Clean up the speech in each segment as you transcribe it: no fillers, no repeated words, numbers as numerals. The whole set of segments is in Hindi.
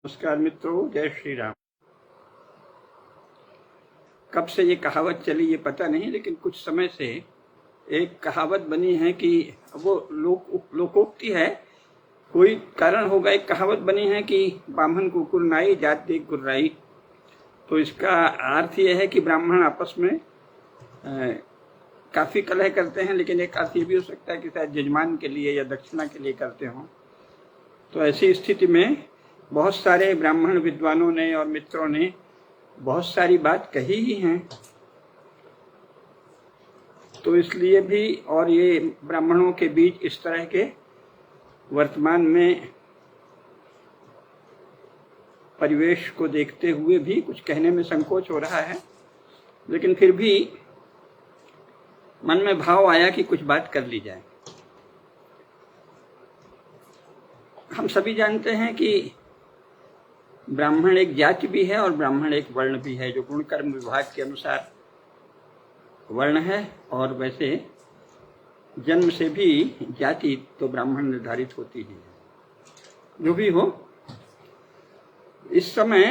नमस्कार मित्रों, जय श्री राम। कब से ये कहावत चली ये पता नहीं, लेकिन कुछ समय से एक कहावत बनी है कि वो लोकोक्ति है। कोई कारण होगा, एक कहावत बनी है कि ब्राह्मण कुकुर नाई जात देख गुर्राई। तो इसका अर्थ ये है कि ब्राह्मण आपस में काफ़ी कलह करते हैं, लेकिन एक अर्थ ये भी हो सकता है कि शायद जजमान के लिए या दक्षिणा के लिए करते हों। तो ऐसी स्थिति में बहुत सारे ब्राह्मण विद्वानों ने और मित्रों ने बहुत सारी बात कही ही हैं। तो इसलिए भी, और ये ब्राह्मणों के बीच इस तरह के वर्तमान में परिवेश को देखते हुए भी कुछ कहने में संकोच हो रहा है, लेकिन फिर भी मन में भाव आया कि कुछ बात कर ली जाए। हम सभी जानते हैं कि ब्राह्मण एक जाति भी है और ब्राह्मण एक वर्ण भी है, जो गुण कर्म विभाग के अनुसार वर्ण है। और वैसे जन्म से भी जाति तो ब्राह्मण निर्धारित होती ही है। जो भी हो, इस समय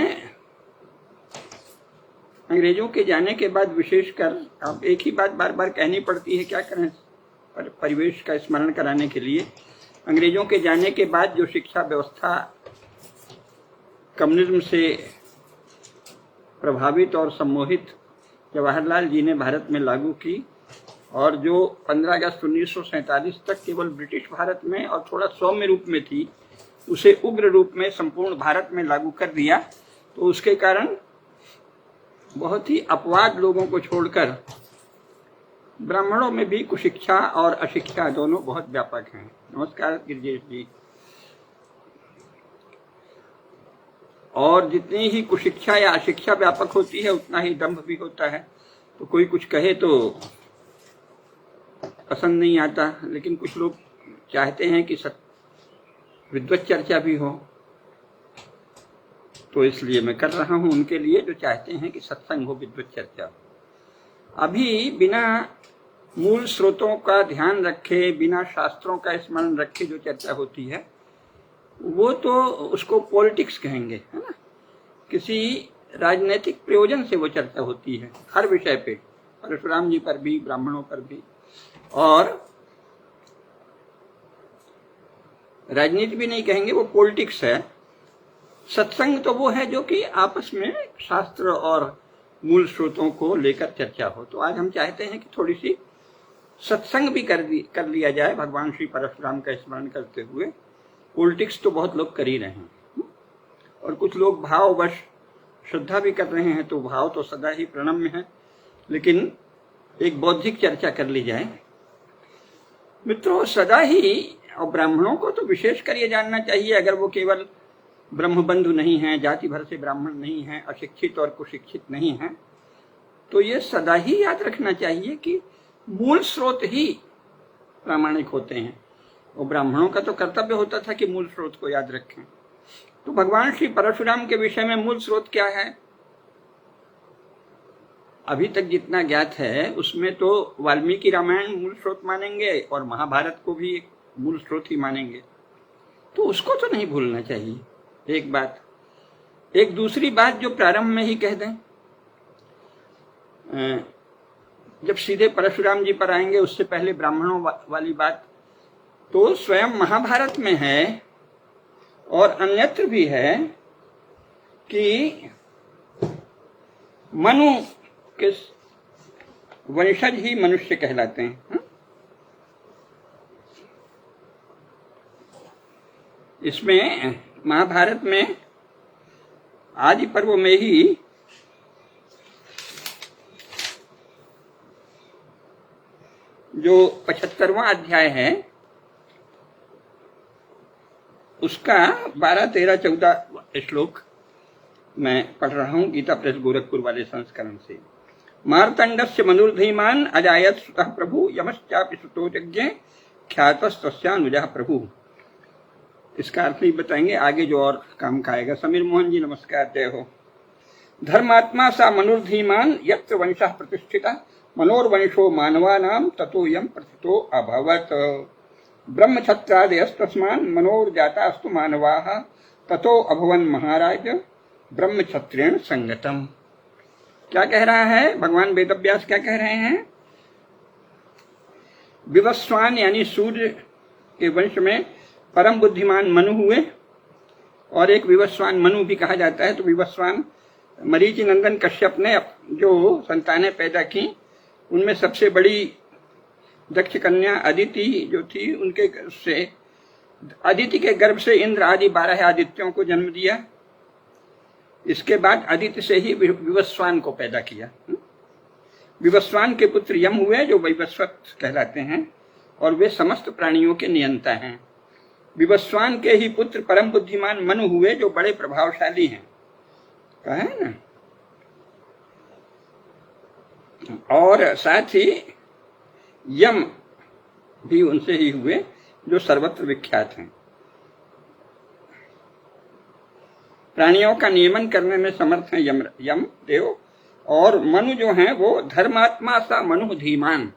अंग्रेजों के जाने के बाद विशेषकर अब एक ही बात बार बार कहनी पड़ती है, क्या करें, परिवेश का स्मरण कराने के लिए। अंग्रेजों के जाने के बाद जो शिक्षा व्यवस्था कम्युनिज्म से प्रभावित और सम्मोहित जवाहरलाल जी ने भारत में लागू की, और जो 15 अगस्त 1947 तक केवल ब्रिटिश भारत में और थोड़ा सौम्य रूप में थी, उसे उग्र रूप में संपूर्ण भारत में लागू कर दिया। तो उसके कारण बहुत ही अपवाद लोगों को छोड़कर ब्राह्मणों में भी कुशिक्षा और अशिक्षा दोनों बहुत व्यापक हैं। नमस्कार गिरिजेश जी। और जितनी ही कुशिक्षा या अशिक्षा व्यापक होती है, उतना ही दंभ भी होता है। तो कोई कुछ कहे तो पसंद नहीं आता, लेकिन कुछ लोग चाहते हैं कि विद्वत चर्चा भी हो, तो इसलिए मैं कर रहा हूं उनके लिए जो चाहते हैं कि सत्संग हो, विद्वत चर्चा हो। अभी बिना मूल स्रोतों का ध्यान रखे, बिना शास्त्रों का स्मरण रखे जो चर्चा होती है, वो तो उसको पॉलिटिक्स कहेंगे, है ना। किसी राजनीतिक प्रयोजन से वो चर्चा होती है हर विषय पे, परशुराम जी पर भी, ब्राह्मणों पर भी। और राजनीति भी नहीं कहेंगे, वो पॉलिटिक्स है। सत्संग तो वो है जो कि आपस में शास्त्र और मूल स्रोतों को लेकर चर्चा हो। तो आज हम चाहते हैं कि थोड़ी सी सत्संग भी कर लिया जाए, भगवान श्री परशुराम का स्मरण करते हुए। पॉलिटिक्स तो बहुत लोग कर ही रहे हैं, और कुछ लोग भाववश श्रद्धा भी कर रहे हैं, तो भाव तो सदा ही प्रणम्य है, लेकिन एक बौद्धिक चर्चा कर ली जाए। मित्रों, सदा ही, और ब्राह्मणों को तो विशेष कर ये जानना चाहिए, अगर वो केवल ब्रह्मबंधु नहीं हैं, जाति भर से ब्राह्मण नहीं हैं, अशिक्षित और कुशिक्षित नहीं हैं, तो ये सदा ही याद रखना चाहिए कि मूल स्रोत ही प्रामाणिक होते हैं। और ब्राह्मणों का तो कर्तव्य होता था कि मूल स्रोत को याद रखें। तो भगवान श्री परशुराम के विषय में मूल स्रोत क्या है? अभी तक जितना ज्ञात है उसमें तो वाल्मीकि रामायण मूल स्रोत मानेंगे और महाभारत को भी एक मूल स्रोत ही मानेंगे। तो उसको तो नहीं भूलना चाहिए, एक बात। एक दूसरी बात जो प्रारंभ में ही कह दें, जब सीधे परशुराम जी पर आएंगे, उससे पहले ब्राह्मणों वाली बात तो स्वयं महाभारत में है और अन्यत्र भी है कि मनु के वंशज ही मनुष्य कहलाते हैं। इसमें महाभारत में आदि पर्व में ही जो 75वां अध्याय है, उसका 12, 13, 14 श्लोक मैं पढ़ रहा हूं गीता प्रेस गोरखपुर वाले संस्करण से। मार्तंडस्य मनुर्धीमान अजायत सुतः प्रभु यमश्चापि सुतो यज्ञे ख्यातस्तस्यानुजः प्रभु। इसका अर्थ नहीं बताएंगे, आगे जो और काम का आएगा। समीर मोहन जी नमस्कार, जय हो। धर्मात्मा सा मनुर्धीमान यत्र वंशः प्रतिष्ठितः मनोर्वंशो मानवानां ततो यम प्रथितो अभवत्। ब्रह्मक्षत्रादयस्तस्मान् मनोर्जातास्तु मानवाः ततो अभवन महाराज ब्रह्म क्षत्रेण संगतम। क्या कह रहा है भगवान वेदव्यास, क्या कह रहे हैं? विवस्वान यानी सूर्य के वंश में परम बुद्धिमान मनु हुए, और एक विवस्वान मनु भी कहा जाता है। तो विवस्वान मरीचि नंदन कश्यप ने जो संतानें पैदा की, उनमें सबसे बड़ी दक्ष कन्या अदिति जो थी, उनके से अदिति के गर्भ से इंद्र आदि 12 आदित्यों को जन्म दिया। इसके बाद अदिति से ही विवस्वान को पैदा किया। विवस्वान के पुत्र यम हुए जो वैवस्वत कहलाते हैं, और वे समस्त प्राणियों के नियंता हैं। विवस्वान के ही पुत्र परम बुद्धिमान मनु हुए जो बड़े प्रभावशाली हैं, कहा है ना। और साथ ही यम भी उनसे ही हुए जो सर्वत्र विख्यात हैं। प्राणियों का नियमन करने में समर्थ हैं यम देव। और मनु जो हैं वो धर्मात्मा सा मनु धीमान।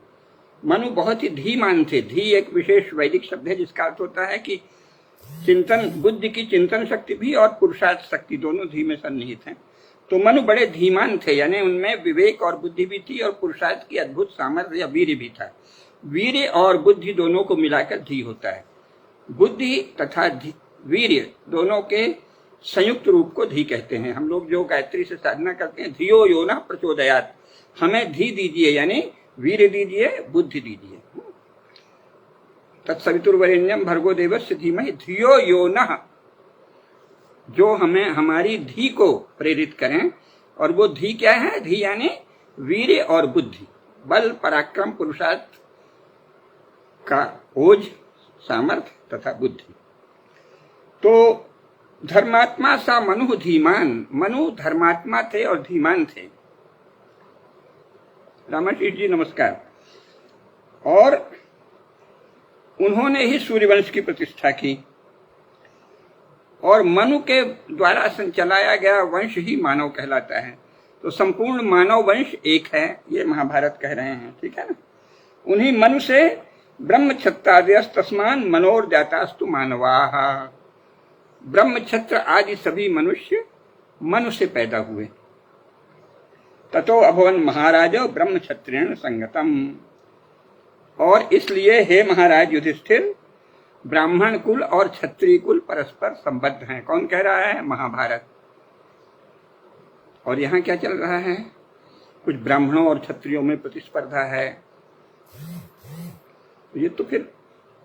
मनु बहुत ही धीमान थे। धी एक विशेष वैदिक शब्द है जिसका अर्थ होता है कि चिंतन, बुद्धि की चिंतन शक्ति भी और पुरुषार्थ शक्ति दोनों धी में सन्निहित हैं। तो मनु बड़े धीमान थे, यानी उनमें विवेक और बुद्धि भी थी और पुरुषार्थ की अद्भुत सामर्थ्य या वीर्य भी था। वीर्य और बुद्धि दोनों को मिलाकर धी होता है। बुद्धि तथा वीर्य दोनों के संयुक्त रूप को धी कहते हैं। हम लोग जो गायत्री से साधना करते हैं, धियो यो न प्रचोदयात, हमें धी दीजिए यानी वीर्य दीजिए, बुद्धि दीजिए। तत्सवितुर्वरेण्यम भर्गो देवस्य धीमहि धियो यो नः, जो हमें हमारी धी को प्रेरित करें। और वो धी क्या है? धी यानी वीर्य और बुद्धि, बल, पराक्रम, पुरुषार्थ का ओज, सामर्थ्य तथा बुद्धि। तो धर्मात्मा सा मनु धीमान। मनु धर्मात्मा थे और धीमान थे। रामाशीष जी नमस्कार। और उन्होंने ही सूर्यवंश की प्रतिष्ठा की, और मनु के द्वारा चलाया गया वंश ही मानव कहलाता है। तो संपूर्ण मानव वंश एक है, ये महाभारत कह रहे हैं, ठीक है ना। उन्हीं मनु से ब्रह्म क्षत्रादयस्तस्मान मनोर्जातास्तु मानवाः। ब्रह्म क्षत्र आदि सभी मनुष्य मनु से पैदा हुए। ततो अभवन महाराज ब्रह्म क्षत्रेण संगतम। और इसलिए हे महाराज युधिष्ठिर, ब्राह्मण कुल और क्षत्रिय कुल परस्पर संबद्ध हैं। कौन कह रहा है? महाभारत। और यहाँ क्या चल रहा है? कुछ ब्राह्मणों और क्षत्रियों में प्रतिस्पर्धा है। ये तो फिर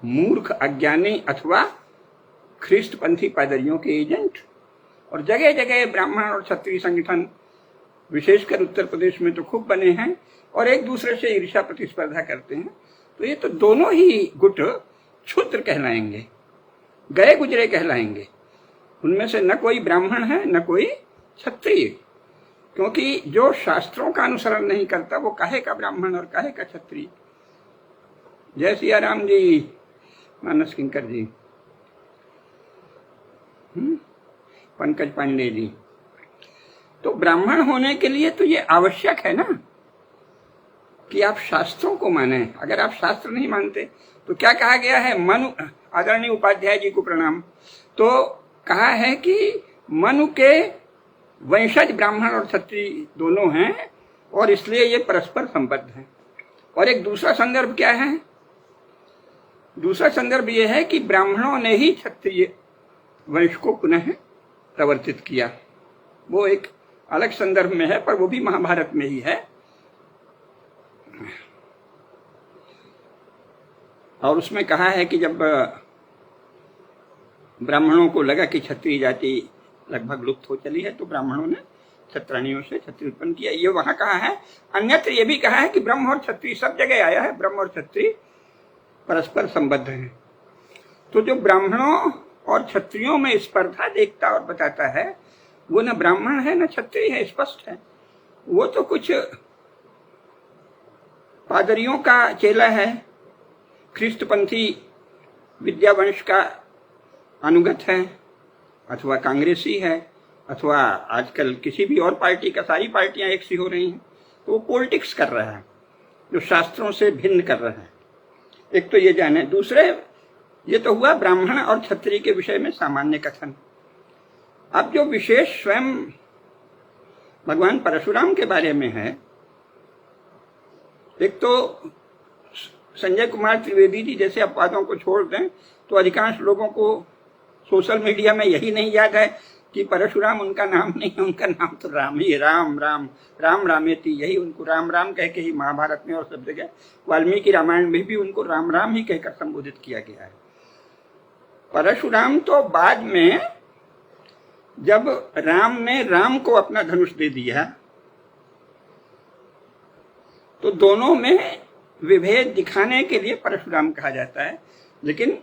मूर्ख, अज्ञानी अथवा ख्रिस्तपंथी पादरियों के एजेंट। और जगह जगह ब्राह्मण और क्षत्रिय संगठन, विशेषकर उत्तर प्रदेश में तो खूब बने हैं, और एक दूसरे से ईर्ष्या प्रतिस्पर्धा करते हैं। तो ये तो दोनों ही गुट क्षुद्र कहलाएंगे, गए गुजरे कहलाएंगे। उनमें से न कोई ब्राह्मण है न कोई क्षत्रिय, क्योंकि जो शास्त्रों का अनुसरण नहीं करता वो काहे का ब्राह्मण और काहे का क्षत्रिय। जय सिया राम जी, मानस किंकर जी, पंकज पांडे जी। तो ब्राह्मण होने के लिए तो ये आवश्यक है ना कि आप शास्त्रों को माने। अगर आप शास्त्र नहीं मानते तो क्या कहा गया है? मनु, आदरणीय उपाध्याय जी को प्रणाम। तो कहा है कि मनु के वंशज ब्राह्मण और क्षत्रिय दोनों हैं, और इसलिए ये परस्पर संबद्ध हैं। और एक दूसरा संदर्भ क्या है? दूसरा संदर्भ ये है कि ब्राह्मणों ने ही क्षत्रिय वंश को पुनः प्रवर्तित किया। वो एक अलग संदर्भ में है, पर वो भी महाभारत में ही है। और उसमें कहा है कि जब ब्राह्मणों को लगा कि क्षत्रिय जाति लगभग लुप्त हो चली है, तो ब्राह्मणों ने क्षत्राणियों से क्षत्रिय उत्पन्न किया। ये वहां कहा है। अन्यत्र ये भी कहा है कि ब्रह्म और क्षत्रिय, सब जगह आया है, ब्रह्म और क्षत्रिय परस्पर संबद्ध हैं। तो जो ब्राह्मणों और क्षत्रियों में स्पर्धा देखता और बताता है, वो न ब्राह्मण है न क्षत्रिय है, स्पष्ट है। वो तो कुछ पादरियों का चेला है, ख्रिस्तपंथी विद्यावंश का अनुगत है, अथवा कांग्रेसी है, अथवा आजकल किसी भी और पार्टी का। सारी पार्टियां एक सी हो रही हैं। तो वो पॉलिटिक्स कर रहा है, जो शास्त्रों से भिन्न कर रहा है। एक तो ये जाने। दूसरे, ये तो हुआ ब्राह्मण और क्षत्रिय के विषय में सामान्य कथन। अब जो विशेष स्वयं भगवान परशुराम के बारे में है, एक तो संजय कुमार त्रिवेदी जी जैसे अपवादों को छोड़ दें तो अधिकांश लोगों को सोशल मीडिया में यही नहीं याद है कि परशुराम उनका नाम नहीं है, उनका नाम तो राम ही, राम राम राम रामेति, यही उनको राम राम कह के ही महाभारत में और सब जगह, वाल्मीकि रामायण में भी उनको राम राम ही कहकर संबोधित किया गया है। परशुराम तो बाद में जब राम ने राम को अपना धनुष दे दिया तो दोनों में विभेद दिखाने के लिए परशुराम कहा जाता है, लेकिन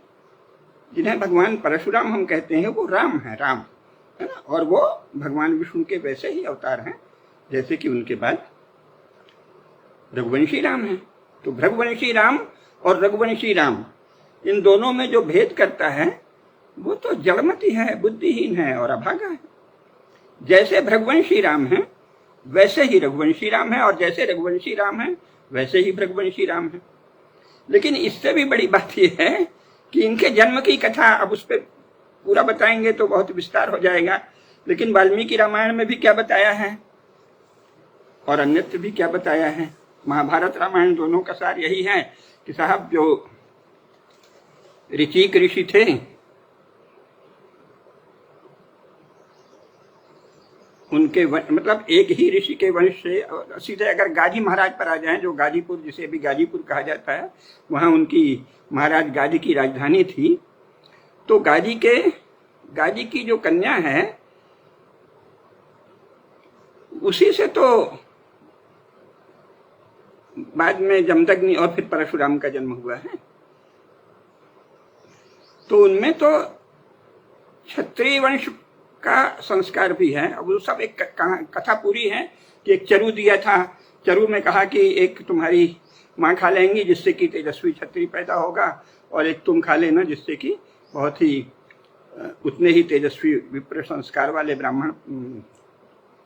जिन्हें भगवान परशुराम हम कहते हैं वो राम है, राम है ना, और वो भगवान विष्णु के वैसे ही अवतार हैं जैसे कि उनके बाद रघुवंशी राम है। तो भृगुवंशी राम और रघुवंशी राम, इन दोनों में जो भेद करता है वो तो जड़मती है, बुद्धिहीन है और अभागा है। जैसे भृगुवंशी राम है वैसे ही रघुवंशी राम है, और जैसे रघुवंशी राम है वैसे ही भृगुवंशी राम है। लेकिन इससे भी बड़ी बात यह है कि इनके जन्म की कथा, अब उस पर पूरा बताएंगे तो बहुत विस्तार हो जाएगा, लेकिन वाल्मीकि रामायण में भी क्या बताया है और अन्यत्र भी क्या बताया है, महाभारत रामायण दोनों का सार यही है कि साहब जो ऋचिक ऋषि थे उनके मतलब एक ही ऋषि के वंश से, सीधे अगर गाजी महाराज पर आ जाएं, जो गाजीपुर, जिसे अभी गाजीपुर कहा जाता है, वहाँ उनकी महाराज गाजी की राजधानी थी। तो गाजी की जो कन्या है उसी से तो बाद में जमदग्नि और फिर परशुराम का जन्म हुआ है। तो उनमें तो क्षत्रिय वंश का संस्कार भी है। अब वो सब एक कथा पूरी है कि एक चरु दिया था, चरु में कहा कि एक तुम्हारी माँ खा लेंगी जिससे कि तेजस्वी क्षत्रिय पैदा होगा, और एक तुम खा लेना जिससे कि बहुत ही उतने ही तेजस्वी विप्र संस्कार वाले ब्राह्मण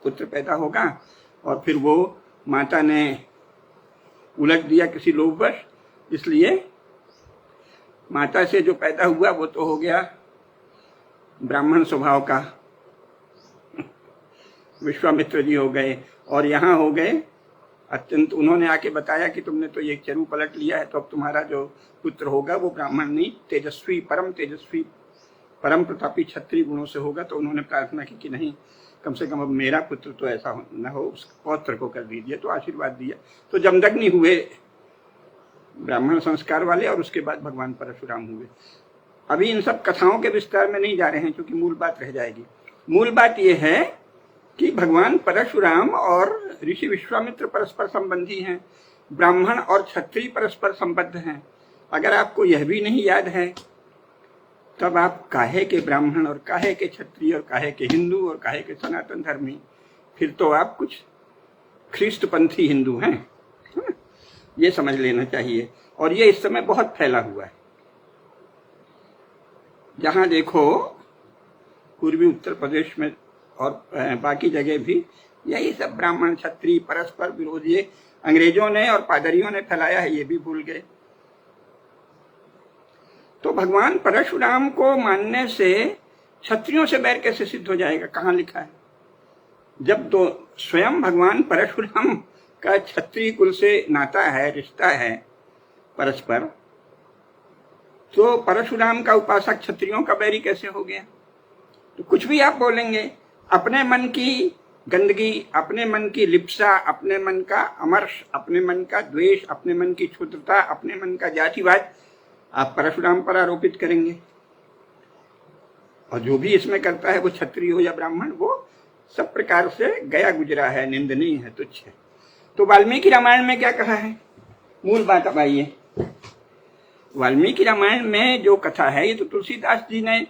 पुत्र पैदा होगा। और फिर वो माता ने उलट दिया किसी लोभवश, इसलिए माता से जो पैदा हुआ वो तो हो गया ब्राह्मण स्वभाव का, विश्वामित्र जी हो गए, और यहाँ हो गए अत्यंत, उन्होंने आके बताया कि तुमने तो ये चरु पलट लिया है, तो अब तुम्हारा जो पुत्र होगा वो ब्राह्मण नहीं, तेजस्वी, परम प्रतापी क्षत्रिय गुणों से होगा। तो उन्होंने प्रार्थना की कि नहीं, कम से कम अब मेरा पुत्र तो ऐसा न हो, उस पौत्र को कर दीजिए। तो आशीर्वाद दिया, तो जमदग्नि हुए ब्राह्मण संस्कार वाले, और उसके बाद भगवान परशुराम हुए। अभी इन सब कथाओं के विस्तार में नहीं जा रहे हैं क्योंकि मूल बात रह जाएगी। मूल बात यह है कि भगवान परशुराम और ऋषि विश्वामित्र परस्पर संबंधी हैं, ब्राह्मण और क्षत्रिय परस्पर संबद्ध हैं। अगर आपको यह भी नहीं याद है तब आप काहे के ब्राह्मण और काहे के क्षत्रिय और काहे के हिंदू और काहे के सनातन धर्मी, फिर तो आप कुछ ख्रिस्तपंथी हिंदू हैं, ये समझ लेना चाहिए। और ये इस समय बहुत फैला हुआ है, जहां देखो पूर्वी उत्तर प्रदेश में और बाकी जगह भी यही सब ब्राह्मण क्षत्रिय परस्पर विरोध ये अंग्रेजों ने और पादरियों ने फैलाया है, ये भी भूल गए। तो भगवान परशुराम को मानने से क्षत्रियों से बैर कैसे सिद्ध हो जाएगा, कहाँ लिखा है? जब तो स्वयं भगवान परशुराम का क्षत्रिय कुल से नाता है, रिश्ता है परस्पर, तो परशुराम का उपासक क्षत्रियों का बैरी कैसे हो गया? तो कुछ भी आप बोलेंगे, अपने मन की गंदगी, अपने मन की लिप्सा, अपने मन का अमर्ष, अपने मन का द्वेष, अपने मन की क्षुद्रता, अपने मन का जातिवाद आप परशुराम पर आरोपित करेंगे। और जो भी इसमें करता है वो क्षत्रिय हो या ब्राह्मण, वो सब प्रकार से गया गुजरा है, निंदनीय है, तुच्छ है। तो वाल्मीकि रामायण में क्या कहा है? मूल बात अब आइए। वाल्मीकि रामायण में जो कथा है, ये तो तुलसीदास जी ने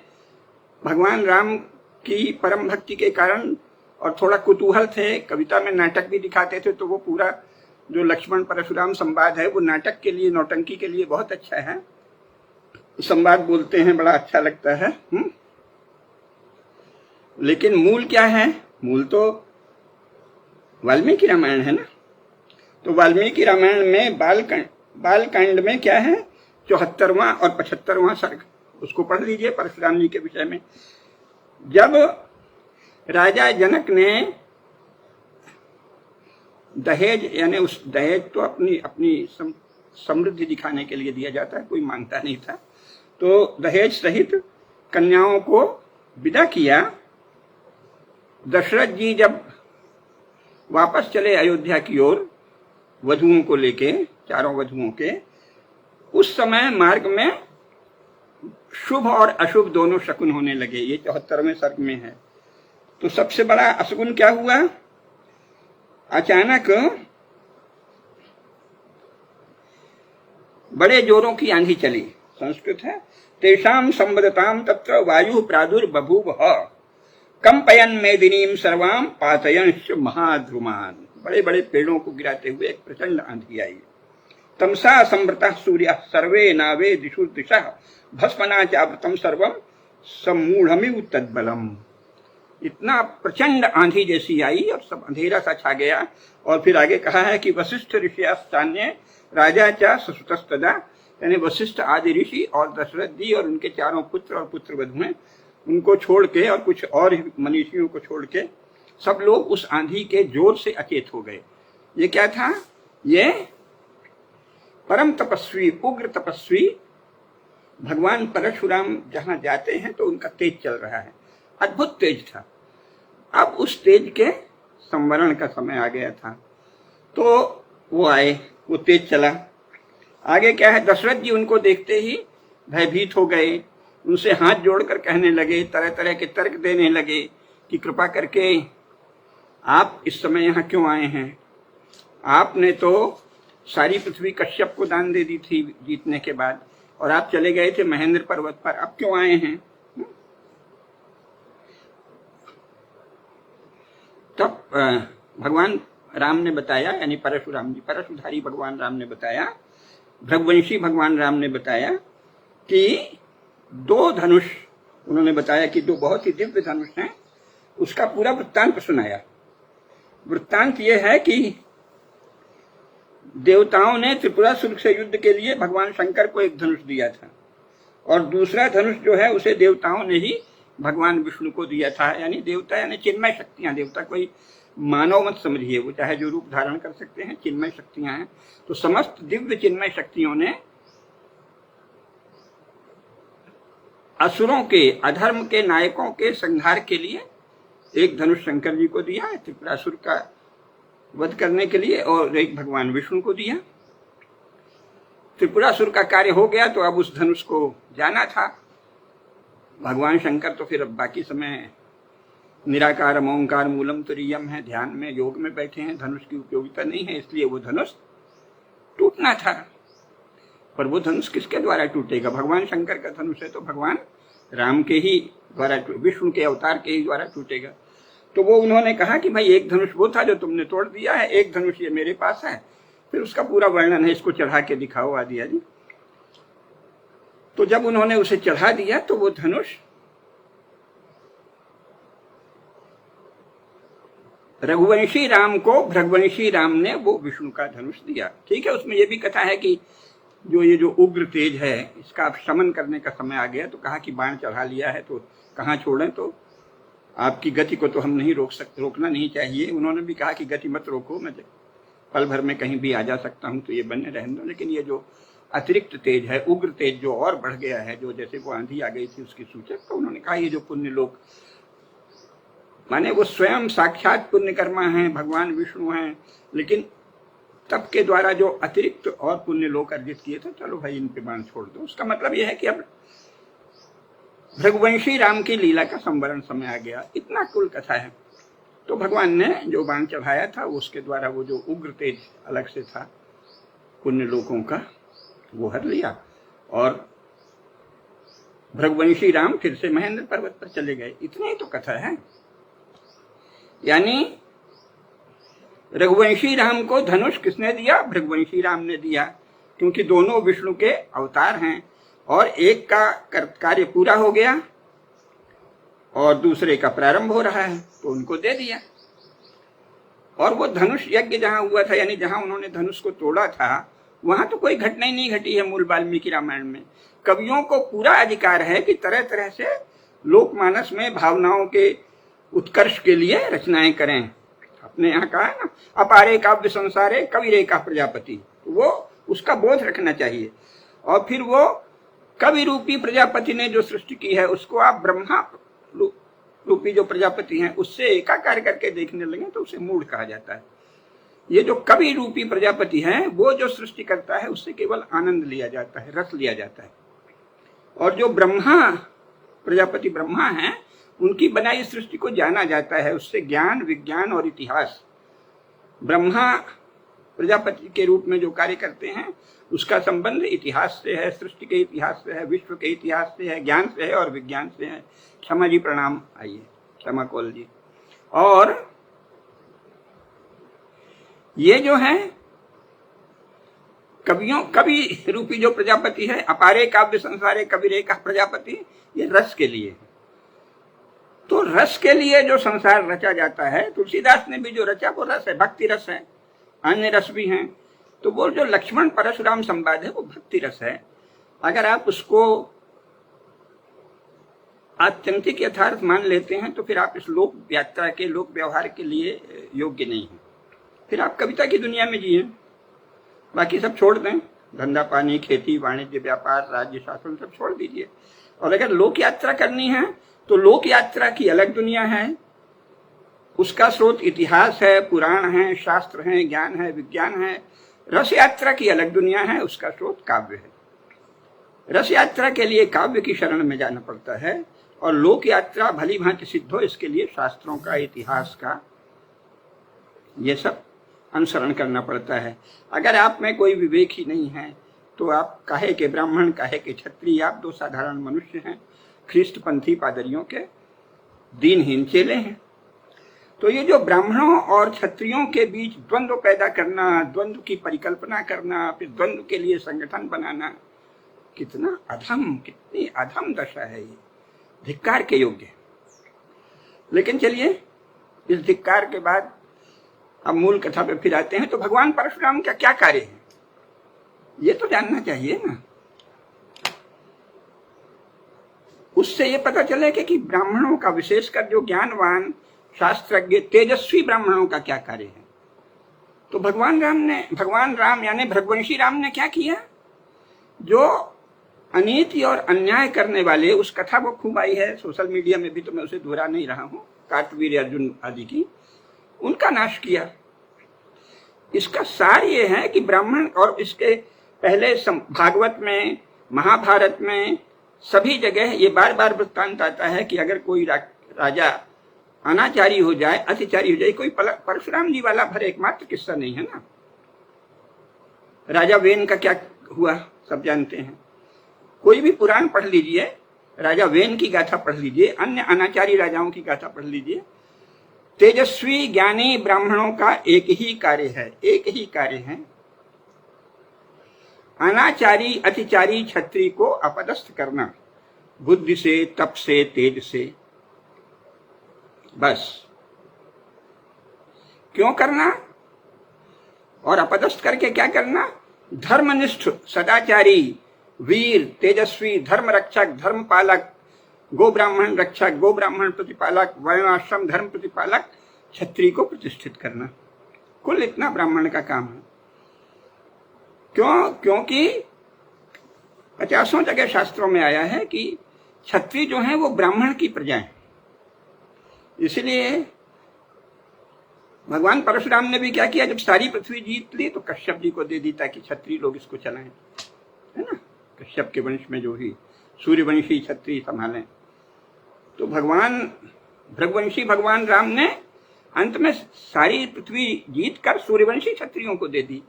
भगवान राम की परम भक्ति के कारण और थोड़ा कुतूहल थे, कविता में नाटक भी दिखाते थे, तो वो पूरा जो लक्ष्मण परशुराम संवाद है वो नाटक के लिए, नौटंकी के लिए बहुत अच्छा है। संवाद बोलते हैं, बड़ा अच्छा लगता है। लेकिन मूल क्या है? मूल तो वाल्मीकि रामायण है ना। तो वाल्मीकि रामायण में बालकांड में क्या है? 74वां और 75वां सर्ग, उसको पढ़ लीजिए परशुराम जी के विषय में। जब राजा जनक ने दहेज, यानी उस दहेज तो अपनी अपनी समृद्धि दिखाने के लिए दिया जाता है, कोई मांगता नहीं था, तो दहेज सहित कन्याओं को विदा किया। दशरथ जी जब वापस चले अयोध्या की ओर वधुओं को लेके, चारों वधुओं के, उस समय मार्ग में शुभ और अशुभ दोनों शकुन होने लगे। ये 74वें सर्ग में है। तो सबसे बड़ा अशुगुन क्या हुआ? अचानक बड़े जोरों की आंधी चली। संस्कृत है, तेषाम संवदताम तत्र वायु प्रादुर्बभूव कंपयन मेदिनीम सर्वाम पातयंश महाध्रुमान। बड़े बड़े पेड़ों को गिराते हुए एक प्रचंड आंधी आई। तमसा संवृता सूर्य सर्वे नावे दिशु दिशा भस्मना चावृतम सर्वम सम्मूढ़मिव तद्बलम। इतना प्रचंड आंधी जैसी आई और सब अंधेरा सा छा गया। और फिर आगे कहा है कि वशिष्ठ ऋषियास्तान्य राजा चा ससुतस्तदा, यानी वशिष्ठ आदि ऋषि और दशरथ जी और उनके चारों पुत्र और पुत्र वधुएं, उनको छोड़ के और कुछ और मनीषियों को छोड़ के सब लोग उस आंधी के जोर से अचेत हो गए। ये क्या था? ये परम तपस्वी, उग्र तपस्वी भगवान परशुराम जहां जाते हैं तो उनका तेज चल रहा है, अद्भुत तेज था। अब उस तेज के संवरण का समय आ गया था, तो वो आए, वो तेज चला। आगे क्या है? दशरथ जी उनको देखते ही भयभीत हो गए, उनसे हाथ जोड़कर कहने लगे, तरह तरह के तर्क देने लगे कि कृपा करके आप इस समय यहाँ क्यों आए हैं? आपने तो सारी पृथ्वी कश्यप को दान दे दी थी जीतने के बाद, और आप चले गए थे महेंद्र पर्वत पर, अब क्यों आए हैं? तब भगवान राम ने बताया, यानी परशुराम जी, परशुधारी भगवान राम ने बताया, भृगवंशी भगवान राम ने बताया कि 2 धनुष, उन्होंने बताया कि 2 बहुत ही दिव्य धनुष हैं। उसका पूरा वृत्तांत सुनाया। वृत्तांत यह है कि देवताओं ने त्रिपुरासुर से युद्ध के लिए भगवान शंकर को एक धनुष दिया था, और दूसरा धनुष जो है उसे देवताओं ने ही भगवान विष्णु को दिया था। यानी देवता यानी चिन्मय शक्तियां, देवता कोई मानव मत समझिए, वो चाहे जो रूप धारण कर सकते हैं, चिन्मय शक्तियां हैं। तो समस्त दिव्य चिन्मय शक्तियों ने असुरों के, अधर्म के नायकों के संहार के लिए एक धनुष शंकर जी को दिया, त्रिपुरासुर का वध करने के लिए, और एक भगवान विष्णु को दिया। त्रिपुरासुर का कार्य हो गया, तो अब उस धनुष को जाना था। भगवान शंकर तो फिर अब बाकी समय निराकार ओंकार मूलम तुरीयम है, ध्यान में, योग में बैठे हैं, धनुष की उपयोगिता नहीं है, इसलिए वो धनुष टूटना था। पर वो धनुष किसके द्वारा टूटेगा? भगवान शंकर का धनुष है, तो भगवान राम के ही द्वारा, विष्णु के अवतार के ही द्वारा टूटेगा। तो वो उन्होंने कहा कि भाई एक धनुष वो था जो तुमने तोड़ दिया है, एक धनुष ये मेरे पास है। फिर उसका पूरा वर्णन है, इसको चढ़ा के दिखाओ आदि आदि। तो जब उन्होंने उसे चढ़ा दिया तो वो धनुष रघुवंशी राम को, भृगवंशी राम ने वो विष्णु का धनुष दिया। ठीक है, उसमें ये भी कथा है कि ये जो उग्र तेज है, इसका अब शमन करने का समय आ गया। तो कहा कि बाण चढ़ा लिया है तो कहाँ छोड़ें, तो आपकी गति को तो हम नहीं रोक सकते, रोकना नहीं चाहिए। उन्होंने भी कहा कि गति मत रोको, मैं पल भर में कहीं भी आ जा सकता हूँ, तो ये बने रहने दो। लेकिन ये जो अतिरिक्त तेज है, उग्र तेज जो और बढ़ गया है, जो जैसे वो आंधी आ गई थी उसकी सूचक, तो उन्होंने कहा ये जो पुण्य लोग, माने वो स्वयं साक्षात पुण्यकर्मा हैं, भगवान विष्णु हैं, लेकिन तप के द्वारा जो अतिरिक्त और पुण्य लोग अर्जित किए थे, चलो भाई इन पे बाण छोड़ दो। उसका मतलब यह है कि अब भृगवंशी राम की लीला का संवरण समय आ गया। इतना कुल कथा है। तो भगवान ने जो बाण चढ़ाया था उसके द्वारा वो जो उग्र तेज अलग से था पुण्य लोगों का, वो हर लिया, और भृगवंशी राम फिर से महेंद्र पर्वत पर चले गए। इतनी ही तो कथा है। यानी रघुवंशी राम को धनुष किसने दिया? भृगवंशी राम ने दिया, क्योंकि दोनों विष्णु के अवतार हैं, और एक का कार्य पूरा हो गया और दूसरे का प्रारंभ हो रहा है, तो उनको दे दिया। और वो धनुष यज्ञ जहां हुआ था, यानी जहां उन्होंने धनुष को तोड़ा था, वहां तो कोई घटना ही नहीं घटी है। मूल वाल्मीकि रामायण में कवियों को पूरा अधिकार है कि तरह तरह से लोकमानस में भावनाओं के उत्कर्ष के लिए रचनाएं करें। अपने यहाँ कहा है ना, अपारे काव्य संसारे कवि का प्रजापति, वो उसका बोध रखना चाहिए। और फिर वो कवि रूपी प्रजापति ने जो सृष्टि की है उसको आप ब्रह्मा रूपी जो प्रजापति हैं उससे एकाकार करके देखने लगे तो उसे मूढ़ कहा जाता है। ये जो कवि रूपी प्रजापति है वो जो सृष्टि करता है उससे केवल आनंद लिया जाता है, रस लिया जाता है। और जो ब्रह्मा प्रजापति ब्रह्मा है उनकी बनाई सृष्टि को जाना जाता है, उससे ज्ञान विज्ञान और इतिहास। ब्रह्मा प्रजापति के रूप में जो कार्य करते हैं उसका संबंध इतिहास से है, सृष्टि के इतिहास से है, विश्व के इतिहास से है, ज्ञान से है और विज्ञान से है। क्षमा जी प्रणाम, आइए क्षमा कौल जी। और ये जो है कवि रूपी जो प्रजापति है, अपारे काव्य संसारे कवि रेखा प्रजापति, ये रस के लिए है। तो रस के लिए जो संसार रचा जाता है, तुलसीदास ने भी जो रचा वो रस है, भक्ति रस है, अन्य रस भी हैं। तो वो जो लक्ष्मण परशुराम संवाद है वो भक्ति रस है। अगर आप उसको आत्यंतिक यथार्थ मान लेते हैं तो फिर आप इस लोक यात्रा के, लोक व्यवहार के लिए योग्य नहीं है। फिर आप कविता की दुनिया में जिए, बाकी सब छोड़ दें, धंधा पानी, खेती, वाणिज्य, व्यापार, राज्य शासन सब छोड़ दीजिए। और अगर लोक यात्रा करनी है तो लोक यात्रा की अलग दुनिया है, उसका स्रोत इतिहास है, पुराण है, शास्त्र है, ज्ञान है, विज्ञान है। रस यात्रा की अलग दुनिया है, उसका स्रोत काव्य है। रस यात्रा के लिए काव्य की शरण में जाना पड़ता है और लोक यात्रा भली भांति सिद्ध हो इसके लिए शास्त्रों का, इतिहास का, ये सब अनुसरण करना पड़ता है। अगर आप में कोई विवेक ही नहीं है तो आप काहे के ब्राह्मण, काहे के क्षत्रिय, आप दो साधारण मनुष्य हैं, ख्रिस्त पंथी पादरियों के दीनहीन चेले हैं। तो ये जो ब्राह्मणों और क्षत्रियों के बीच द्वंद्व पैदा करना, द्वंद्व की परिकल्पना करना, फिर द्वंद्व के लिए संगठन बनाना, कितना अधम, कितनी अधम दशा है, ये धिक्कार के योग्य। लेकिन चलिए, इस धिक्कार के बाद अब मूल कथा पे फिर आते हैं। तो भगवान परशुराम का क्या कार्य है ये तो जानना चाहिए ना। उससे ये पता चले कि ब्राह्मणों का, विशेषकर जो ज्ञानवान शास्त्रज्ञ तेजस्वी ब्राह्मणों का क्या कार्य है। तो भगवान राम यानी भृगुवंशी राम ने क्या किया, जो अनीति और अन्याय करने वाले, उस कथा वो खूब आई है सोशल मीडिया में भी, तो मैं उसे दोहरा नहीं रहा हूं, कार्तवीर्य अर्जुन आदि की, उनका नाश किया। इसका सार ये है कि ब्राह्मण, और इसके पहले भागवत में, महाभारत में, सभी जगह ये बार बार वृत्तांत आता है कि अगर कोई राजा अनाचारी हो जाए, अतिचारी हो जाए, कोई परशुराम जी वाला भर एकमात्र किस्सा नहीं है ना। राजा वेन का क्या हुआ सब जानते हैं। कोई भी पुराण पढ़ लीजिए, राजा वेन की गाथा पढ़ लीजिए, अन्य अनाचारी राजाओं की गाथा पढ़ लीजिए। तेजस्वी ज्ञानी ब्राह्मणों का एक ही कार्य है, अनाचारी अतिचारी क्षत्रिय को अपदस्थ करना, बुद्धि से, तप से, तेज से। बस क्यों करना, और अपदस्थ करके क्या करना, धर्मनिष्ठ, सदाचारी, वीर, तेजस्वी, धर्म रक्षक, धर्म पालक, गो ब्राह्मण रक्षक, गो ब्राह्मण प्रतिपालक, वर्णाश्रम धर्म प्रतिपालक क्षत्रिय को प्रतिष्ठित करना। कुल इतना ब्राह्मण का काम है। क्योंकि 50 जगह शास्त्रों में आया है कि क्षत्रिय जो है वो ब्राह्मण की प्रजा है। इसलिए भगवान परशुराम ने भी क्या किया, जब सारी पृथ्वी जीत ली तो कश्यप जी को दे दी ताकि क्षत्रिय लोग इसको चलाएं, है ना। कश्यप के वंश में जो ही सूर्यवंशी क्षत्रिय संभालें। तो भृगुवंशी भगवान राम ने अंत में सारी पृथ्वी जीत कर सूर्यवंशी क्षत्रियों को दे दी।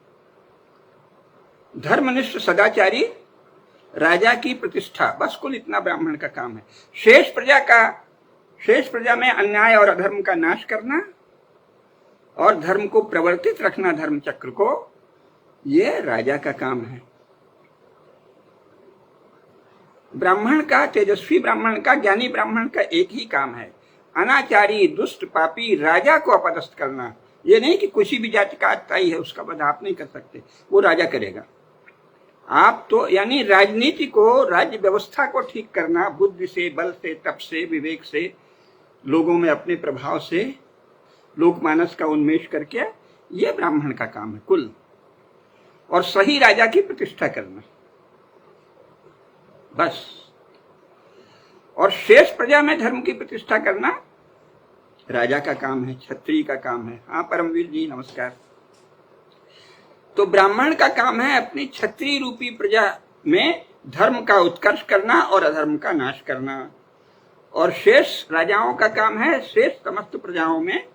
धर्मनिष्ठ सदाचारी राजा की प्रतिष्ठा, बस कुल इतना ब्राह्मण का काम है। शेष प्रजा में अन्याय और अधर्म का नाश करना और धर्म को प्रवर्तित रखना, धर्म चक्र को, ये राजा का काम है। ब्राह्मण का, तेजस्वी ब्राह्मण का, ज्ञानी ब्राह्मण का एक ही काम है, अनाचारी दुष्ट पापी राजा को अपदस्थ करना। ये नहीं कि किसी भी जाति का अत्याई है उसका वध आप नहीं कर सकते, वो राजा करेगा। आप तो यानी राजनीति को, राज्य व्यवस्था को ठीक करना, बुद्धि से, बल से, तप से, विवेक से, लोगों में अपने प्रभाव से लोकमानस का उन्मेष करके, ये ब्राह्मण का काम है कुल। और सही राजा की प्रतिष्ठा करना, बस। और शेष प्रजा में धर्म की प्रतिष्ठा करना राजा का काम है, क्षत्रिय का काम है। हाँ परमवीर जी नमस्कार। तो ब्राह्मण का काम है अपनी क्षत्रिय रूपी प्रजा में धर्म का उत्कर्ष करना और अधर्म का नाश करना। और शेष राजाओं का काम है शेष समस्त प्रजाओं में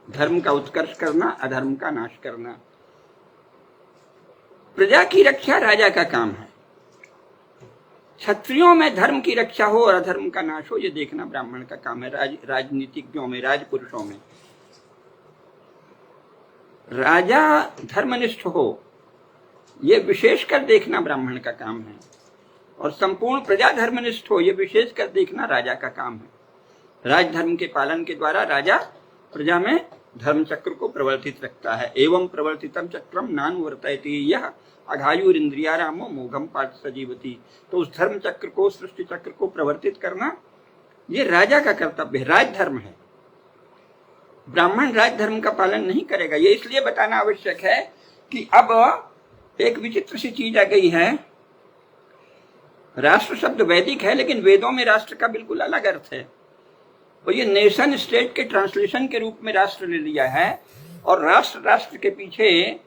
धर्म का उत्कर्ष करना, अधर्म का नाश करना। प्रजा की रक्षा राजा का काम है। क्षत्रियों में धर्म की रक्षा हो और अधर्म का नाश हो, ये देखना ब्राह्मण का काम है। राजनीतिज्ञों में, राजपुरुषों में राजा धर्मनिष्ठ हो, ये विशेषकर देखना ब्राह्मण का काम है। और संपूर्ण प्रजा धर्मनिष्ठ हो, ये विशेषकर देखना राजा का काम है। राजधर्म के पालन के द्वारा राजा प्रजा में धर्म चक्र को प्रवर्तित रखता है। एवं प्रवर्तितम चक्रम नानुवर्तयति यह अघायुरिंद्रियारामो मोघम पार्थ सजीवती। तो उस धर्म चक्र को, सृष्टि चक्र को प्रवर्तित करना ये राजा का कर्तव्य है, राजधर्म है। ब्राह्मण राजधर्म का पालन नहीं करेगा। ये इसलिए बताना आवश्यक है कि अब एक विचित्र सी चीज आ गई है। राष्ट्र शब्द वैदिक है, लेकिन वेदों में राष्ट्र का बिल्कुल अलग अर्थ है। और ये नेशन स्टेट के ट्रांसलेशन के रूप में राष्ट्र ले लिया है। और राष्ट्र के पीछे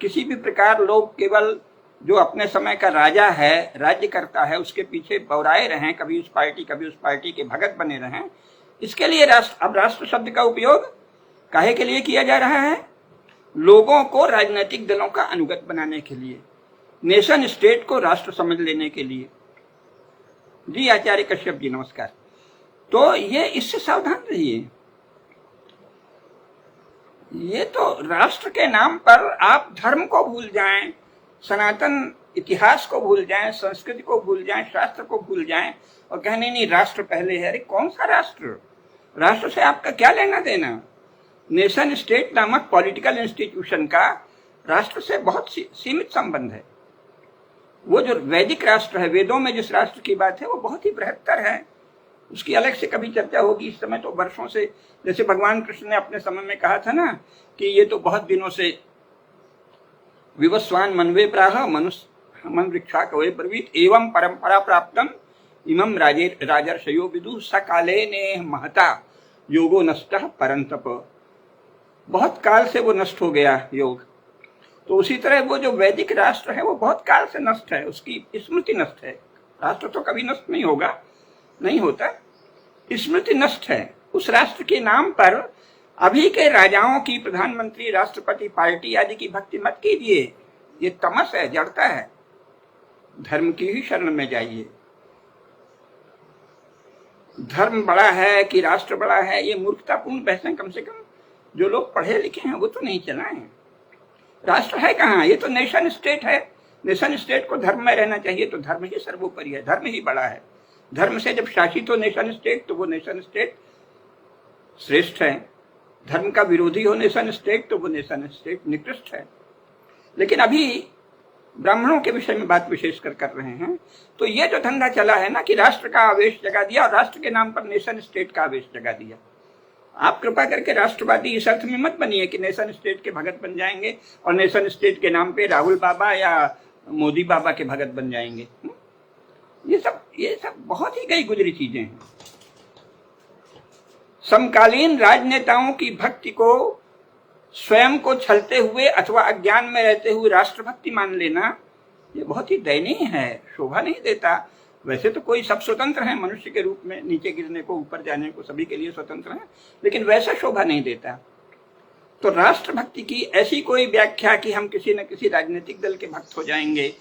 किसी भी प्रकार लोग केवल जो अपने समय का राजा है, राज्य करता है, उसके पीछे बौराए रहें, कभी उस पार्टी कभी उस पार्टी के भगत बने रहें। इसके लिए अब राष्ट्र शब्द का उपयोग काहे के लिए किया जा रहा है? लोगों को राजनीतिक दलों का अनुगत बनाने के लिए, नेशन स्टेट को राष्ट्र समझ लेने के लिए। जी आचार्य कश्यप जी नमस्कार। तो ये इससे सावधान रहिए। ये तो राष्ट्र के नाम पर आप धर्म को भूल जाएं, सनातन इतिहास को भूल जाएं, संस्कृति को भूल जाएं, शास्त्र को भूल जाएं और कहने नहीं राष्ट्र पहले है। अरे कौन सा राष्ट्र? राष्ट्र से आपका क्या लेना देना? नेशन स्टेट नामक पॉलिटिकल इंस्टीट्यूशन का राष्ट्र से बहुत सीमित संबंध है। वो जो वैदिक राष्ट्र है, वेदों में जिस राष्ट्र की बात है, वो बहुत ही बृहत्तर है। उसकी अलग से कभी चर्चा होगी। इस समय तो वर्षों से, जैसे भगवान कृष्ण ने अपने समय में कहा था ना कि ये तो बहुत दिनों से विवस्वान मनवे प्राह मनुष्य मन वृक्षा कवे ब्रवीत एवं परंपरा प्राप्तम इमं राजर्षयो विदु सकाले ने महता योगो नष्टः परंतप। बहुत काल से वो नष्ट हो गया योग। तो उसी तरह वो जो वैदिक राष्ट्र है वो बहुत काल से नष्ट है, उसकी स्मृति नष्ट है। राष्ट्र तो कभी नष्ट नहीं होगा, नहीं होता, स्मृति नष्ट है। उस राष्ट्र के नाम पर अभी के राजाओं की, प्रधानमंत्री, राष्ट्रपति, पार्टी आदि की भक्ति मत कीजिए। ये तमस है, जड़ता है। धर्म की ही शरण में जाइए। धर्म बड़ा है कि राष्ट्र बड़ा है, ये मूर्खतापूर्ण बहसें कम से कम जो लोग पढ़े लिखे हैं वो तो नहीं चलाएं। राष्ट्र है कहाँ? ये तो नेशन स्टेट है। नेशन स्टेट को धर्म में रहना चाहिए, तो धर्म ही सर्वोपरि है, धर्म ही बड़ा है। धर्म से जब शासित हो नेशन स्टेट, तो वो नेशन स्टेट श्रेष्ठ है। धर्म का विरोधी हो नेशन स्टेट, तो वो नेशन स्टेट निकृष्ट है। लेकिन अभी ब्राह्मणों के विषय में बात विशेषकर कर रहे हैं। तो ये जो धंधा चला है ना कि राष्ट्र का आवेश जगा दिया और राष्ट्र के नाम पर नेशन स्टेट का आवेश जगा दिया। आप कृपा करके राष्ट्रवादी इस अर्थ में मत बनिए कि नेशन स्टेट के भगत बन जाएंगे और नेशन स्टेट के नाम पे राहुल बाबा या मोदी बाबा के भगत बन जाएंगे। ये सब बहुत ही गई गुजरी चीजें हैं। समकालीन राजनेताओं की भक्ति को स्वयं को छलते हुए अथवा अज्ञान में रहते हुए राष्ट्रभक्ति मान लेना, ये बहुत ही दयनीय है, शोभा नहीं देता। वैसे तो कोई सब स्वतंत्र है मनुष्य के रूप में, नीचे गिरने को ऊपर जाने को सभी के लिए स्वतंत्र है, लेकिन वैसा शोभा नहीं देता। तो राष्ट्रभक्ति की ऐसी कोई व्याख्या कि हम किसी न किसी राजनीतिक दल के भक्त हो जाएंगे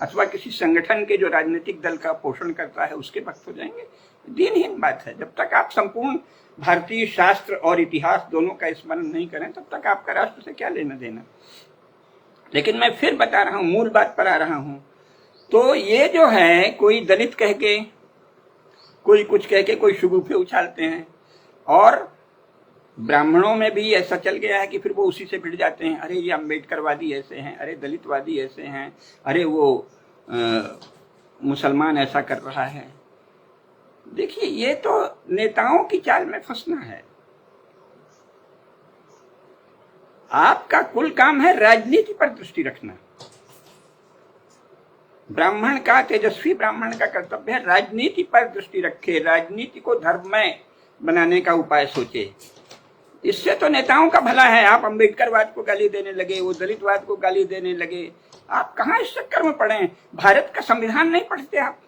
अथवा किसी संगठन के जो राजनीतिक दल का पोषण करता है उसके भक्त हो जाएंगे, दीनहीन बात है। जब तक आप संपूर्ण भारतीय शास्त्र और इतिहास दोनों का स्मरण नहीं करें, तब तक आपका राष्ट्र से क्या लेना देना। लेकिन मैं फिर बता रहा हूं, मूल बात पर आ रहा हूं। तो ये जो है, कोई दलित कह के, कोई कुछ कह के, कोई शगुफे उछालते हैं। और ब्राह्मणों में भी ऐसा चल गया है कि फिर वो उसी से भिड़ जाते हैं। अरे ये अम्बेडकरवादी ऐसे हैं, अरे दलितवादी ऐसे हैं, अरे वो मुसलमान ऐसा कर रहा है। देखिए, ये तो नेताओं की चाल में फंसना है। आपका कुल काम है राजनीति पर दृष्टि रखना। ब्राह्मण का, तेजस्वी ब्राह्मण का कर्तव्य है राजनीति पर दृष्टि रखे, राजनीति को धर्ममय बनाने का उपाय सोचे। इससे तो नेताओं का भला है। आप अम्बेडकरवाद को गाली देने लगे, वो दलितवाद को गाली देने लगे, आप कहां इस चक्कर में पड़े हैं? भारत का संविधान नहीं पढ़ते आप?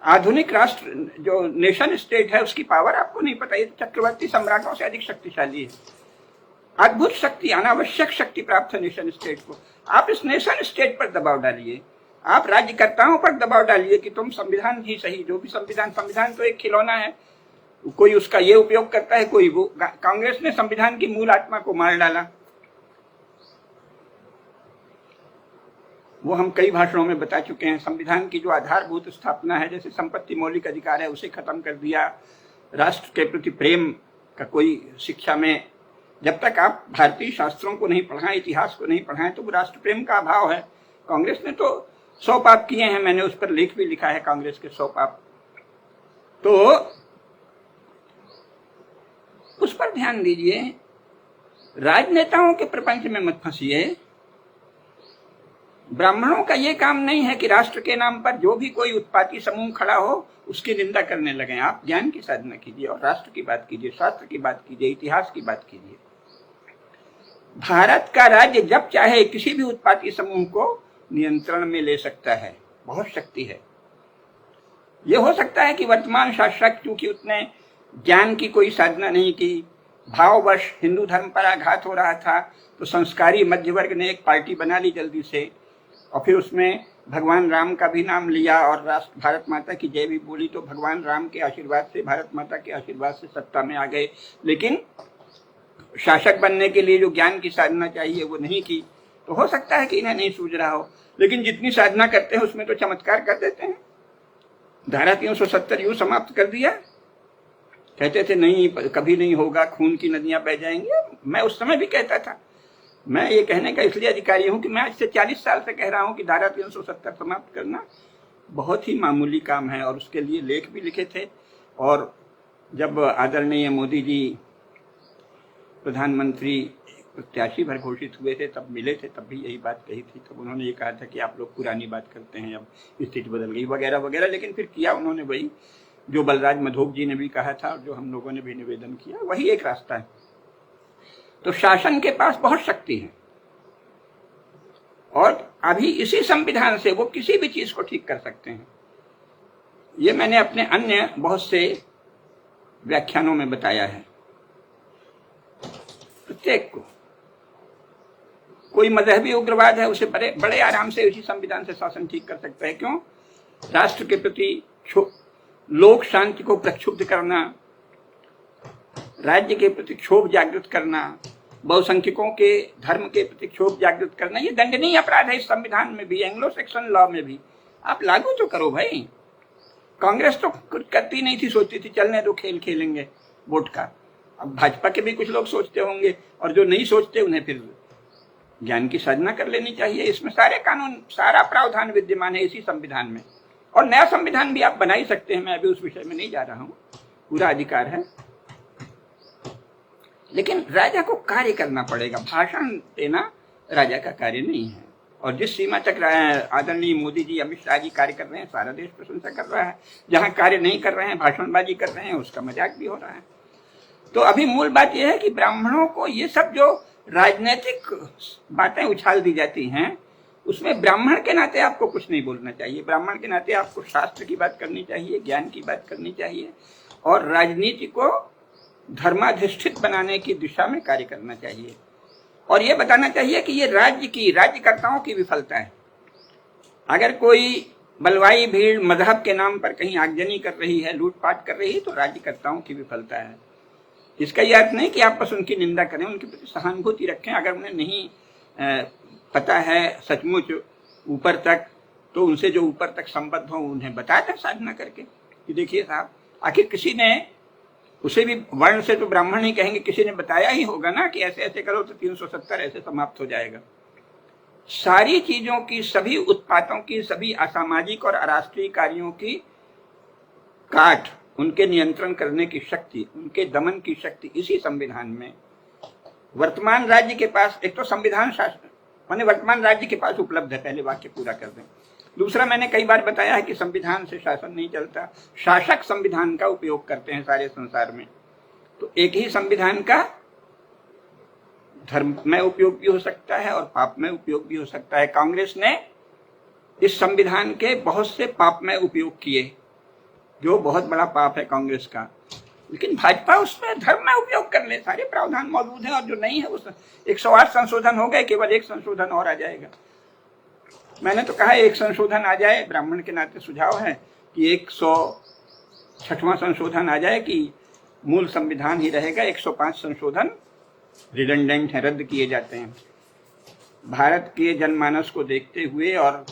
आधुनिक राष्ट्र जो नेशन स्टेट है उसकी पावर आपको नहीं पता? ये चक्रवर्ती सम्राटों से अधिक शक्तिशाली है। अद्भुत शक्ति, अनावश्यक शक्ति प्राप्त है नेशन स्टेट को। आप इस नेशन स्टेट पर दबाव डालिए, आप राज्यकर्ताओं पर दबाव डालिए कि तुम संविधान ही सही, जो भी संविधान तो एक खिलौना है, कोई उसका ये उपयोग करता है, कोई वो। कांग्रेस ने संविधान की मूल आत्मा को मार डाला। वो हम कई भाषणों में बता चुके हैं। संविधान की जो आधारभूत स्थापना है, जैसे संपत्ति मौलिक अधिकार है, उसे खत्म कर दिया। राष्ट्र के प्रति प्रेम का कोई शिक्षा में, जब तक आप भारतीय शास्त्रों को नहीं पढ़ाएं, इतिहास को नहीं पढ़ाएं, तो वो राष्ट्र प्रेम का अभाव है। कांग्रेस ने तो 100 पाप किए हैं, मैंने उस पर लेख भी लिखा है, कांग्रेस के 100 पाप। तो उस पर ध्यान दीजिए, राजनेताओं के प्रपंच में मत फंसिए। ब्राह्मणों का ये काम नहीं है कि राष्ट्र के नाम पर जो भी कोई उत्पाती समूह खड़ा हो उसकी निंदा करने लगे। आप ज्ञान की साधना कीजिए और राष्ट्र की बात कीजिए, शास्त्र की बात कीजिए, इतिहास की बात कीजिए। भारत का राज्य जब चाहे किसी भी उत्पाती समूह को नियंत्रण में ले सकता है, बहुत शक्ति है। यह हो सकता है कि वर्तमान शासक चूंकि उतने ज्ञान की कोई साधना नहीं की, भाववश हिंदू धर्म पर आघात हो रहा था, तो संस्कारी मध्य वर्ग ने एक पार्टी बना ली जल्दी से, और फिर उसमें भगवान राम का भी नाम लिया और राष्ट्र भारत माता की जय भी बोली। तो भगवान राम के आशीर्वाद से, भारत माता के आशीर्वाद से सत्ता में आ गए। लेकिन शासक बनने के लिए जो ज्ञान की साधना चाहिए वो नहीं की। तो हो सकता है कि इन्हें नहीं सूझ रहा हो, लेकिन जितनी साधना करते हैं उसमें तो चमत्कार कर देते हैं। धारा 370 यूं समाप्त कर दिया। कहते थे नहीं, कभी नहीं होगा, खून की नदियां बह जाएंगी। मैं उस समय भी कहता था। मैं ये कहने का इसलिए अधिकारी हूं कि मैं आज से 40 साल से कह रहा हूं कि धारा 370 समाप्त करना बहुत ही मामूली काम है, और उसके लिए लेख भी लिखे थे। और जब आदरणीय मोदी जी प्रधानमंत्री प्रत्याशी भर घोषित हुए थे, तब मिले थे, तब भी यही बात कही थी। तब उन्होंने ये कहा था कि आप लोग पुरानी बात करते हैं, अब स्थिति बदल गई वगैरह वगैरह। लेकिन फिर किया उन्होंने वही जो बलराज मधोक जी ने भी कहा था और जो हम लोगों ने भी निवेदन किया, वही एक रास्ता है। तो शासन के पास बहुत शक्ति है, और अभी इसी संविधान से वो किसी भी चीज को ठीक कर सकते हैं। ये मैंने अपने अन्य बहुत से व्याख्यानों में बताया है। प्रत्येक को, कोई मजहबी उग्रवाद है, उसे बड़े बड़े आराम से इसी संविधान से शासन ठीक कर सकता है। क्यों? राष्ट्र के प्रति लोक शांति को प्रक्षुब्ध करना, राज्य के प्रति क्षोभ जागृत करना, बहुसंख्यकों के धर्म के प्रति क्षोभ जागृत करना, ये दंडनीय अपराध है इस संविधान में भी, एंग्लो सेक्शन लॉ में भी। आप लागू तो करो भाई। कांग्रेस तो कुछ करती नहीं थी, सोचती थी चलने दो, खेल खेलेंगे वोट का। अब भाजपा के भी कुछ लोग सोचते होंगे, और जो नहीं सोचते उन्हें फिर ज्ञान की साधना कर लेनी चाहिए। इसमें सारे कानून, सारा प्रावधान विद्यमान है इसी संविधान में, और नया संविधान भी आप बना ही सकते हैं। मैं अभी उस विषय में नहीं जा रहा हूं, पूरा अधिकार है। लेकिन राजा को कार्य करना पड़ेगा। भाषण देना राजा का कार्य नहीं है। और जिस सीमा तक आदरणीय मोदी जी, अमित शाह जी कार्य कर रहे हैं, सारा देश प्रशंसा कर रहा है। जहां कार्य नहीं कर रहे हैं, भाषणबाजी कर रहे हैं, उसका मजाक भी हो रहा है। तो अभी मूल बात यह है कि ब्राह्मणों को ये सब जो राजनीतिक बातें उछाल दी जाती हैं, उसमें ब्राह्मण के नाते आपको कुछ नहीं बोलना चाहिए। ब्राह्मण के नाते आपको शास्त्र की बात करनी चाहिए, ज्ञान की बात करनी चाहिए, और राजनीति को धर्माधिष्ठित बनाने की दिशा में कार्य करना चाहिए। और ये बताना चाहिए कि ये राज्यकर्ताओं की विफलता है। अगर कोई बलवाई भीड़ मजहब के नाम पर कहीं आगजनी कर रही है, लूटपाट कर रही है, तो राज्यकर्ताओं की विफलता है। इसका यह अर्थ नहीं कि आप बस उनकी निंदा करें, उनके प्रति सहानुभूति रखें। अगर उन्हें नहीं पता है सचमुच ऊपर तक, तो उनसे जो ऊपर तक संबद्ध हो उन्हें बता दें साधना करके कि देखिए साहब, आखिर किसी ने, उसे भी वर्ण से तो ब्राह्मण ही कहेंगे, किसी ने बताया ही होगा ना कि ऐसे ऐसे करो तो 370 ऐसे समाप्त हो जाएगा। सारी चीजों की, सभी उत्पातों की, सभी असामाजिक और अराष्ट्रीय कार्यों की काट, उनके नियंत्रण करने की शक्ति, उनके दमन की शक्ति इसी संविधान में वर्तमान राज्य के पास, एक तो संविधान शासन माने वर्तमान राज्य के पास उपलब्ध है, पहले वाक्य पूरा कर दें। दूसरा, मैंने कई बार बताया है कि संविधान से शासन नहीं चलता, शासक संविधान का उपयोग करते हैं सारे संसार में। तो एक ही संविधान का धर्म में उपयोग भी हो सकता है और पाप में उपयोग भी हो सकता है। कांग्रेस ने इस संविधान के बहुत से पाप में उपयोग किए, जो बहुत बड़ा पाप है कांग्रेस का, लेकिन भाजपा उसमें धर्म में उपयोग कर ले, सारे प्रावधान मौजूद हैं और जो नहीं है उस 108 संशोधन हो गए, केवल एक संशोधन और आ जाएगा। मैंने तो कहा एक संशोधन आ जाए, ब्राह्मण के नाते सुझाव है कि 106वां संशोधन आ जाए कि मूल संविधान ही रहेगा, 105 संशोधन रिडंडेंट है, रद्द किए जाते हैं। भारत के जनमानस को देखते हुए और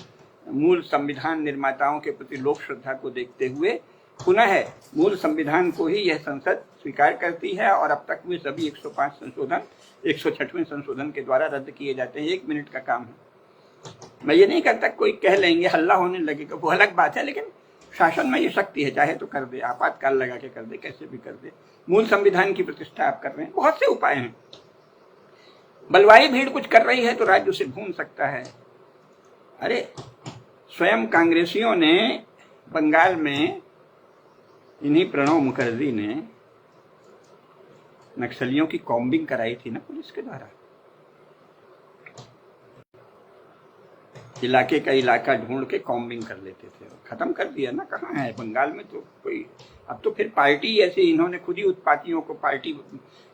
मूल संविधान निर्माताओं के प्रति लोक श्रद्धा को देखते हुए पुनः मूल संविधान को ही यह संसद स्वीकार करती है और अब तक हुए सभी 105 संशोधन 106वें संशोधन के द्वारा रद्द किए जाते हैं। 1 मिनट का काम है। मैं ये नहीं कहता कोई कह लेंगे हल्ला होने लगेगा, वो अलग बात है, लेकिन शासन में ये शक्ति है, चाहे तो कर दे, आपातकाल लगा के कर दे, कैसे भी कर दे। मूल संविधान की प्रतिष्ठा आप कर रहे हैं, बहुत से उपाय हैं। बलवाई भीड़ कुछ कर रही है तो राज्य उसे भून सकता है। अरे स्वयं कांग्रेसियों ने बंगाल में, इन्हीं प्रणब मुखर्जी ने नक्सलियों की कॉम्बिंग कराई थी ना पुलिस के द्वारा। इलाके का इलाका ढूंढ के कॉम्बिंग कर लेते थे, खत्म कर दिया ना। कहाँ है बंगाल में तो कोई, अब तो फिर पार्टी ऐसे इन्होंने खुद ही उत्पातियों को पार्टी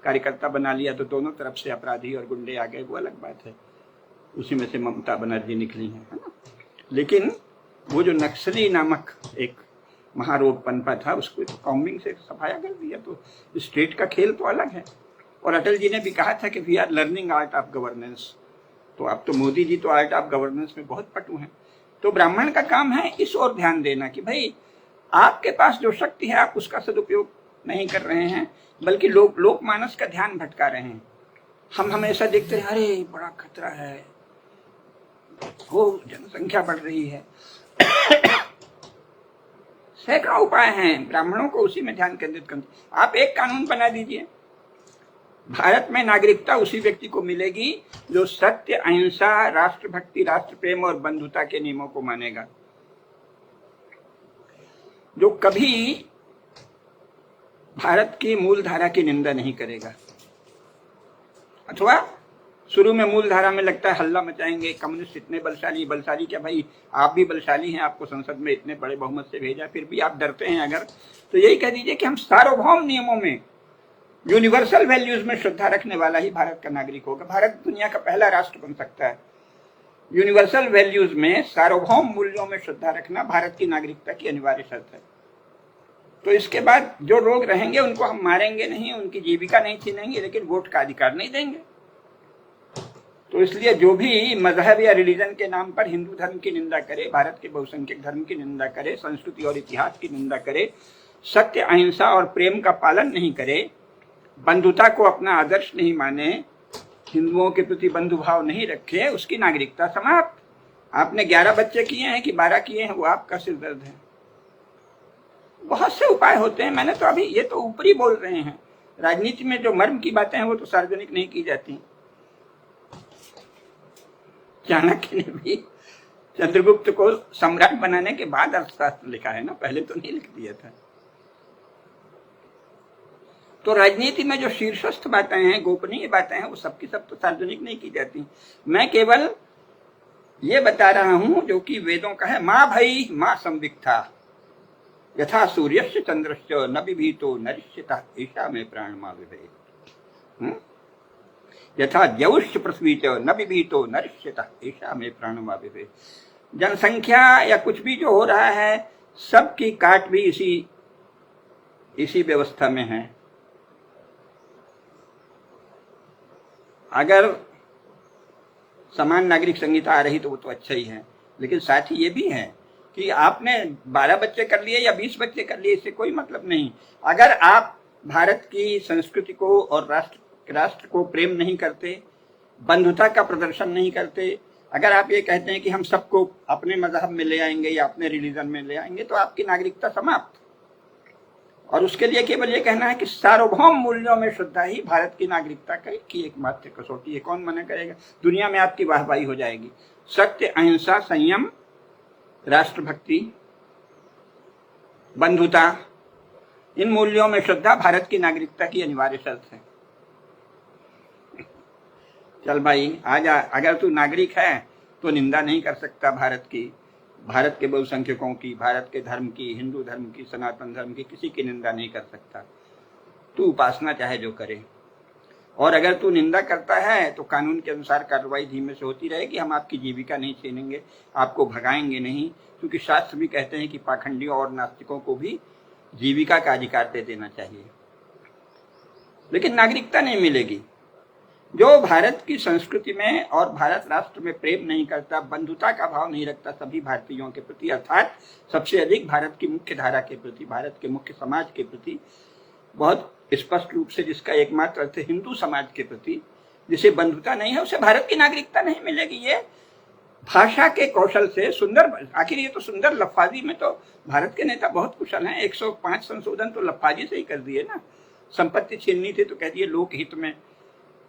कार्यकर्ता बना लिया, तो दोनों तरफ से अपराधी और गुंडे आ गए, वो अलग बात है। उसी में से ममता बनर्जी निकली है ना। लेकिन वो जो नक्सली नामक एक महारोग पनपा था, उसको तो कॉम्बिंग से सफाया कर दिया। तो स्टेट का खेल तो अलग है। और अटल जी ने भी कहा था कि we are learning art of governance. तो अब तो मोदी जी तो आर्ट ऑफ गवर्नेंस में बहुत पटु हैं। तो ब्राह्मण का काम है इस ओर ध्यान देना कि भाई आपके पास जो शक्ति है आप उसका सदुपयोग नहीं कर रहे हैं, बल्कि लोकमानस का ध्यान भटका रहे हैं। हम हमेशा देखते हैं अरे बड़ा खतरा है, वो जनसंख्या बढ़ रही है। सैकड़ों उपाय हैं, ब्राह्मणों को उसी में ध्यान केंद्रित करना। आप एक कानून बना दीजिए, भारत में नागरिकता उसी व्यक्ति को मिलेगी जो सत्य, अहिंसा, राष्ट्रभक्ति, राष्ट्र प्रेम और बंधुता के नियमों को मानेगा, जो कभी भारत की मूल धारा की निंदा नहीं करेगा। अथवा शुरू में मूल धारा में लगता है हल्ला मचाएंगे, कम्युनिस्ट इतने बलशाली क्या भाई आप भी बलशाली हैं, आपको संसद में इतने बड़े बहुमत से भेजा, फिर भी आप डरते हैं अगर, तो यही कह दीजिए कि हम सार्वभौम नियमों में, यूनिवर्सल वैल्यूज में श्रद्धा रखने वाला ही भारत का नागरिक होगा। भारत दुनिया का पहला राष्ट्र बन सकता है। यूनिवर्सल वैल्यूज में, सार्वभौम मूल्यों में श्रद्धा रखना भारत की नागरिकता की अनिवार्य शर्त है। तो इसके बाद जो लोग रहेंगे उनको हम मारेंगे नहीं, उनकी जीविका नहीं छीनेंगे, लेकिन वोट का अधिकार नहीं देंगे। तो इसलिए जो भी मजहब या रिलीजन के नाम पर हिंदू धर्म की निंदा करे, भारत के बहुसंख्यक धर्म की निंदा करे, संस्कृति और इतिहास की निंदा करे, सत्य, अहिंसा और प्रेम का पालन नहीं करे, बंधुता को अपना आदर्श नहीं माने, हिंदुओं के प्रति बंधु भाव नहीं रखे, उसकी नागरिकता समाप्त। आपने 11 बच्चे किए हैं कि 12 किए हैं, वो आपका सिर दर्द है। बहुत से उपाय होते हैं। मैंने तो अभी ये तो ऊपरी बोल रहे हैं, राजनीति में जो मर्म की बातें हैं वो तो सार्वजनिक नहीं की जाती। चाणक्य ने भी चंद्रगुप्त को सम्राट बनाने के बाद अर्थशास्त्र लिखा है ना, पहले तो नहीं लिख दिया था। तो राजनीति में जो शीर्षस्थ बातें हैं, गोपनीय बातें हैं, वो सबकी सब तो सार्वजनिक नहीं की जाती। मैं केवल ये बता रहा हूं जो कि वेदों का है। माँ भई माँ संविक्था यथा सूर्यस्य चंद्रस्य न बिभीतो नरिष्यता ईशा में प्राण माँ विभेद, यथा द्यौश्च पृथ्वी च न बिभीतो नरिष्यता ईशा में प्राण माँ विभेद। जनसंख्या या कुछ भी जो हो रहा है, सबकी काट भी इसी व्यवस्था में है। अगर समान नागरिक संहिता आ रही तो वो तो अच्छा ही है, लेकिन साथ ही ये भी है कि आपने 12 बच्चे कर लिए या 20 बच्चे कर लिए, इससे कोई मतलब नहीं। अगर आप भारत की संस्कृति को और राष्ट्र को प्रेम नहीं करते, बंधुता का प्रदर्शन नहीं करते, अगर आप ये कहते हैं कि हम सबको अपने मजहब में ले आएंगे या अपने रिलीजन में ले आएंगे, तो आपकी नागरिकता समाप्त। और उसके लिए केवल ये कहना है कि सार्वभौम मूल्यों में श्रद्धा ही भारत की नागरिकता की एकमात्र कसौटी है। कौन मना करेगा? दुनिया में आपकी वाहवाही हो जाएगी। सत्य, अहिंसा, संयम, राष्ट्रभक्ति, बंधुता, इन मूल्यों में श्रद्धा भारत की नागरिकता की अनिवार्य शर्त है। चल भाई आजा, अगर तू नागरिक है तो निंदा नहीं कर सकता भारत की, भारत के बहुसंख्यकों की, भारत के धर्म की, हिंदू धर्म की, सनातन धर्म की, किसी की निंदा नहीं कर सकता। तू उपासना चाहे जो करे, और अगर तू निंदा करता है तो कानून के अनुसार कार्रवाई धीमे से होती रहेगी। हम आपकी जीविका नहीं छीनेंगे, आपको भगाएंगे नहीं, क्योंकि शास्त्र भी कहते हैं कि पाखंडियों और नास्तिकों को भी जीविका का अधिकार दे देना चाहिए। लेकिन नागरिकता नहीं मिलेगी। जो भारत की संस्कृति में और भारत राष्ट्र में प्रेम नहीं करता, बंधुता का भाव नहीं रखता सभी भारतीयों के प्रति, अर्थात सबसे अधिक भारत की मुख्य धारा के प्रति, भारत के मुख्य समाज के प्रति, बहुत स्पष्ट रूप से जिसका एकमात्र अर्थ है हिंदू समाज के प्रति, जिसे बंधुता नहीं है, उसे भारत की नागरिकता नहीं मिलेगी। ये भाषा के कौशल से सुंदर, आखिर ये तो सुंदर लफाजी में तो भारत के नेता बहुत कुशल हैं। 105 संशोधन तो लफाजी से ही कर दिए ना। संपत्ति छीननी थी तो कह दिए लोकहित में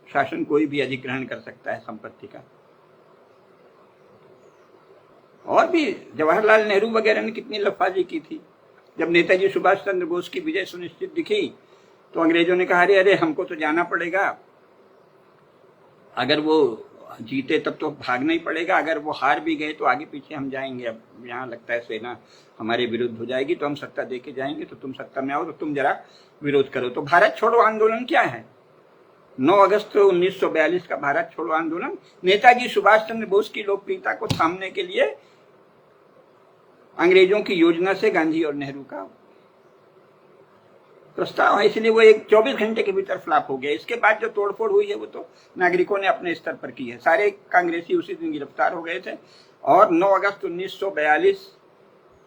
शासन कोई भी अधिग्रहण कर सकता है संपत्ति का। और भी जवाहरलाल नेहरू वगैरह ने कितनी लफाजी की थी। जब नेताजी सुभाष चंद्र बोस की विजय सुनिश्चित दिखी तो अंग्रेजों ने कहा अरे अरे हमको तो जाना पड़ेगा, अगर वो जीते तब तो भागना ही पड़ेगा, अगर वो हार भी गए तो आगे पीछे हम जाएंगे, अब यहाँ लगता है सेना हमारे विरुद्ध हो जाएगी तो हम सत्ता दे के जाएंगे, तो तुम सत्ता में आओ तो तुम जरा विरोध करो। तो भारत छोड़ो आंदोलन क्या है? 9 अगस्त 1942 का भारत छोड़ो आंदोलन नेताजी सुभाष चंद्र बोस की लोकप्रियता को थामने के लिए अंग्रेजों की योजना से गांधी और नेहरू का प्रस्ताव है, इसलिए वो एक 24 घंटे के भीतर फ्लॉप हो गया। इसके बाद जो तोड़फोड़ हुई है वो तो नागरिकों ने अपने स्तर पर की है। सारे कांग्रेसी उसी दिन गिरफ्तार हो गए थे और 9 अगस्त 1942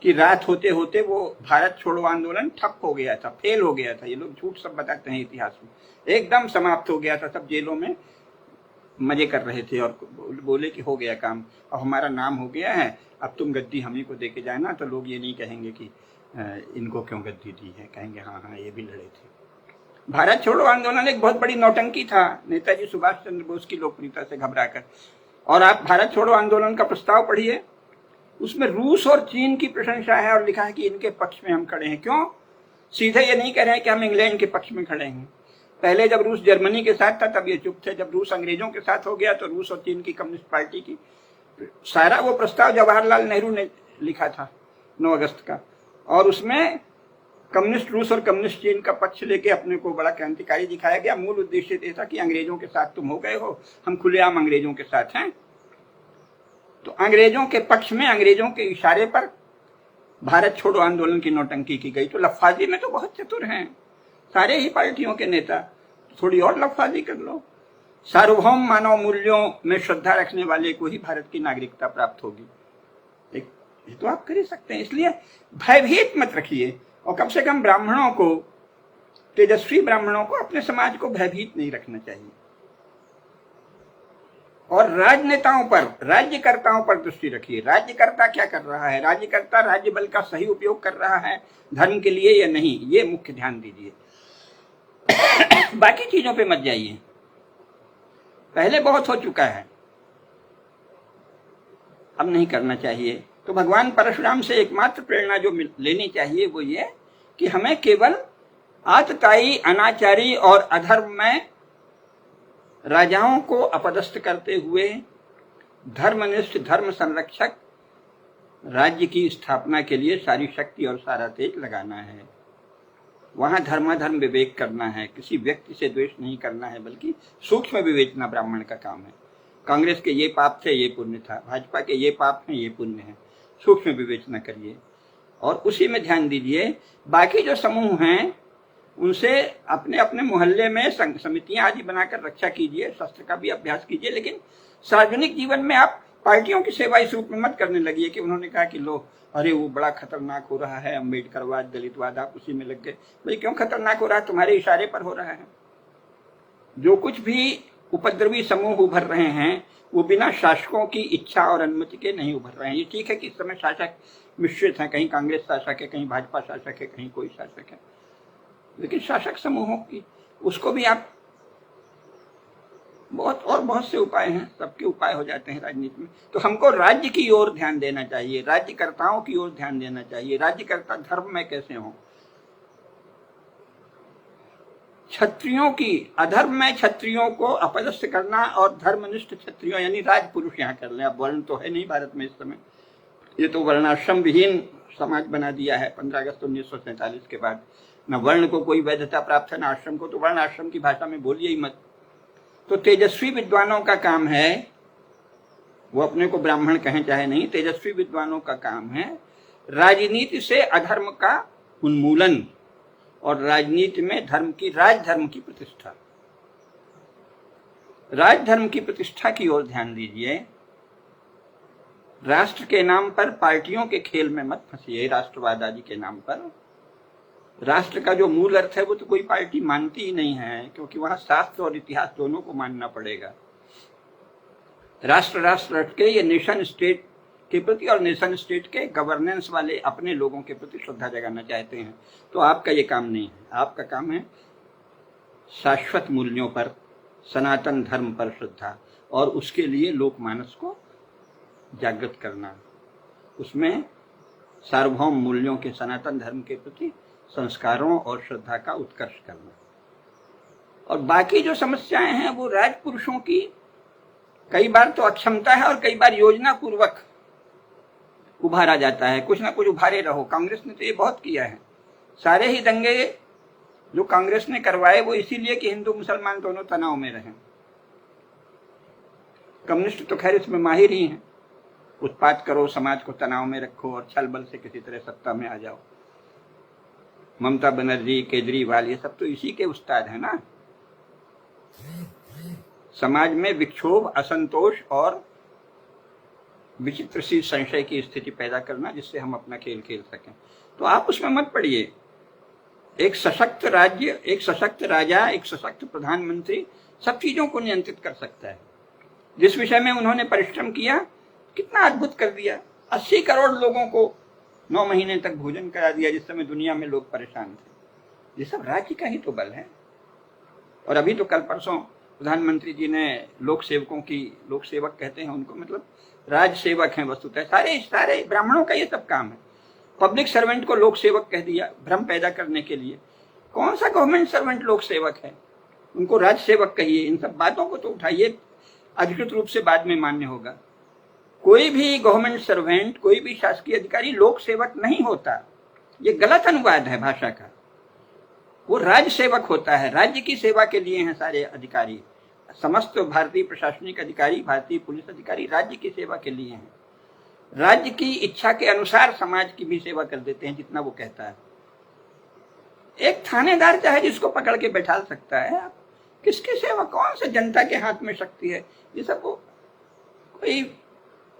की रात होते होते वो भारत छोड़ो आंदोलन ठप हो गया था, फेल हो गया था। ये लोग झूठ सब बताते हैं इतिहास में, एकदम समाप्त हो गया था। सब जेलों में मजे कर रहे थे और बोले कि हो गया काम, अब हमारा नाम हो गया है, अब तुम गद्दी हमी को दे के जाना। तो लोग ये नहीं कहेंगे कि इनको क्यों गद्दी दी है, कहेंगे हाँ हाँ ये भी लड़े थे। भारत छोड़ो आंदोलन एक बहुत बड़ी नौटंकी था नेताजी सुभाष चंद्र बोस की लोकप्रियता से घबराकर। और आप भारत छोड़ो आंदोलन का प्रस्ताव पढ़िए, उसमें रूस और चीन की प्रशंसा है और लिखा है कि इनके पक्ष में हम खड़े हैं। क्यों? सीधे ये नहीं कह रहे हैं कि हम इंग्लैंड के पक्ष में खड़े हैं। पहले जब रूस जर्मनी के साथ था तब ये चुप थे, जब रूस अंग्रेजों के साथ हो गया तो रूस और चीन की कम्युनिस्ट पार्टी की सारा वो प्रस्ताव जवाहरलाल नेहरू ने लिखा था 9 अगस्त का, और उसमें कम्युनिस्ट रूस और कम्युनिस्ट चीन का पक्ष लेके अपने को बड़ा क्रांतिकारी दिखाया गया। मूल उद्देश्य ये था कि अंग्रेजों के साथ तुम हो गए हो, हम खुलेआम अंग्रेजों के साथ हैं। तो अंग्रेजों के पक्ष में, अंग्रेजों के इशारे पर भारत छोड़ो आंदोलन की नौटंकी की गई। तो लफाजी में तो बहुत चतुर हैं सारे ही पार्टियों के नेता, थोड़ी और लफाजी कर लो। सार्वभौम मानव मूल्यों में श्रद्धा रखने वाले को ही भारत की नागरिकता प्राप्त होगी। ये तो आप कर ही सकते हैं, इसलिए भयभीत मत रखिए। और कम से कम ब्राह्मणों को, तेजस्वी ब्राह्मणों को, अपने समाज को भयभीत नहीं रखना चाहिए। और राजनेताओं पर, राज्यकर्ताओं पर दृष्टि रखिए। राज्यकर्ता क्या कर रहा है? राज्यकर्ता राज्य बल का सही उपयोग कर रहा है धर्म के लिए या नहीं, ये मुख्य ध्यान दीजिए। बाकी चीजों पे मत जाइए, पहले बहुत हो चुका है, अब नहीं करना चाहिए। तो भगवान परशुराम से एकमात्र प्रेरणा जो लेनी चाहिए वो ये कि हमें केवल आतताई, अनाचारी और अधर्म में राजाओं को अपदस्थ करते हुए धर्मनिष्ठ, धर्म संरक्षक राज्य की स्थापना के लिए सारी शक्ति और सारा तेज लगाना है। वहां धर्माधर्म विवेक करना है, किसी व्यक्ति से द्वेष नहीं करना है, बल्कि सूक्ष्म विवेचना ब्राह्मण का काम है। कांग्रेस के ये पाप थे, ये पुण्य था, भाजपा के ये पाप हैं, ये पुण्य है। सूक्ष्म विवेचना करिए और उसी में ध्यान दीजिए। बाकी जो समूह हैं उनसे अपने अपने मोहल्ले में समितियां आदि बनाकर रक्षा कीजिए, शस्त्र का भी अभ्यास कीजिए, लेकिन सार्वजनिक जीवन में आप पार्टियों की सेवा इस रूप में मत करने लगिए कि उन्होंने कहा कि लो अरे वो बड़ा खतरनाक हो रहा है, अम्बेडकरवाद, दलितवाद, आप उसी में लग गए। भाई क्यों खतरनाक हो रहा है? तुम्हारे इशारे पर हो रहा है। जो कुछ भी उपद्रवी समूह उभर रहे हैं वो बिना शासकों की इच्छा और अनुमति के नहीं उभर रहे हैं। ये ठीक है कि इस समय शासक मिश्रित हैं, कहीं कांग्रेस शासक है, कहीं भाजपा शासक है, कहीं कोई शासक है, लेकिन शासक समूहों की, उसको भी आप बहुत से उपाय हैं, सबके उपाय हो जाते हैं राजनीति में। तो हमको राज्य की ओर ध्यान देना चाहिए, राज्यकर्ताओं की ओर ध्यान देना चाहिए। राज्यकर्ता धर्म में कैसे हों? क्षत्रियों की अधर्म में क्षत्रियों को अपदस्थ करना और धर्मनिष्ठ क्षत्रियों यानी राजपुरुष यहाँ कर लें। अब वर्ण तो है नहीं भारत में इस समय, ये तो वर्णाश्रम विहीन समाज बना दिया है 15 अगस्त 1947 के बाद। न वर्ण को कोई वैधता प्राप्त है, न आश्रम को, तो वर्ण आश्रम की भाषा में बोलिए ही मत। तो तेजस्वी विद्वानों का काम है, वो अपने को ब्राह्मण कहें चाहे नहीं, तेजस्वी विद्वानों का काम है राजनीति से अधर्म का उन्मूलन और राजनीति में राजधर्म की प्रतिष्ठा। राजधर्म की प्रतिष्ठा की ओर ध्यान दीजिए। राष्ट्र के नाम पर पार्टियों के खेल में मत फंसिए। राष्ट्रवाद आदि के नाम पर राष्ट्र का जो मूल अर्थ है वो तो कोई पार्टी मानती ही नहीं है, क्योंकि वहां शास्त्र और इतिहास दोनों को मानना पड़ेगा। राष्ट्र रट के ये नेशन स्टेट के प्रति और नेशन स्टेट के गवर्नेंस वाले अपने लोगों के प्रति श्रद्धा जगाना चाहते हैं, तो आपका ये काम नहीं है। आपका काम है शाश्वत मूल्यों पर, सनातन धर्म पर श्रद्धा, और उसके लिए लोकमानस को जागृत करना, उसमें सार्वभौम मूल्यों के, सनातन धर्म के प्रति संस्कारों और श्रद्धा का उत्कर्ष करना। और बाकी जो समस्याएं हैं वो राजपुरुषों की कई बार तो अक्षमता है और कई बार योजना पूर्वक उभारा जाता है। कुछ ना कुछ उभारे रहो। कांग्रेस ने तो ये बहुत किया है। सारे ही दंगे जो कांग्रेस ने करवाए वो इसीलिए कि हिंदू मुसलमान दोनों तनाव में रहें। कम्युनिस्ट तो खैर इसमें माहिर ही हैं। उत्पात करो, समाज को तनाव में रखो और छल बल से किसी तरह सत्ता में आ जाओ। ममता बनर्जी, केजरीवाल, ये सब तो इसी के उस्ताद है ना। समाज में विक्षोभ, असंतोष और विचित्र सी संशय की स्थिति पैदा करना, जिससे हम अपना खेल खेल सकें। तो आप उसमें मत पड़िए। एक सशक्त राज्य, एक सशक्त राजा, एक सशक्त प्रधानमंत्री सब चीजों को नियंत्रित कर सकता है। जिस विषय में उन्होंने परिश्रम किया, कितना अद्भुत कर दिया। 80 करोड़ लोगों को 9 महीने तक भोजन करा दिया, जिस समय दुनिया में लोग परेशान थे। ये सब राज्य का ही तो बल है। और अभी तो कल परसों प्रधानमंत्री जी ने लोक सेवकों की, लोक सेवक कहते हैं उनको, मतलब राज सेवक हैं वस्तुतः। सारे ब्राह्मणों का ये सब काम है। पब्लिक सर्वेंट को लोक सेवक कह दिया भ्रम पैदा करने के लिए। कौन सा गवर्नमेंट सर्वेंट लोक सेवक है? उनको राज सेवक कहिए। इन सब बातों को तो उठाइए, अधिकृत रूप से बाद में मान्य होगा। कोई भी गवर्नमेंट सर्वेंट, कोई भी शासकीय अधिकारी लोक सेवक नहीं होता। ये गलत अनुवाद है भाषा का। वो राज सेवक होता है। राज्य की सेवा के लिए हैं सारे अधिकारी। समस्त भारतीय प्रशासनिक अधिकारी, भारतीय पुलिस अधिकारी राज्य की सेवा के लिए हैं। राज्य की इच्छा के अनुसार समाज की भी सेवा कर देते हैं जितना वो कहता है। एक थानेदार चाहे जिसको पकड़ के बैठा सकता है, आप किसकी सेवा? कौन से जनता के हाथ में शक्ति है? ये सब वो कोई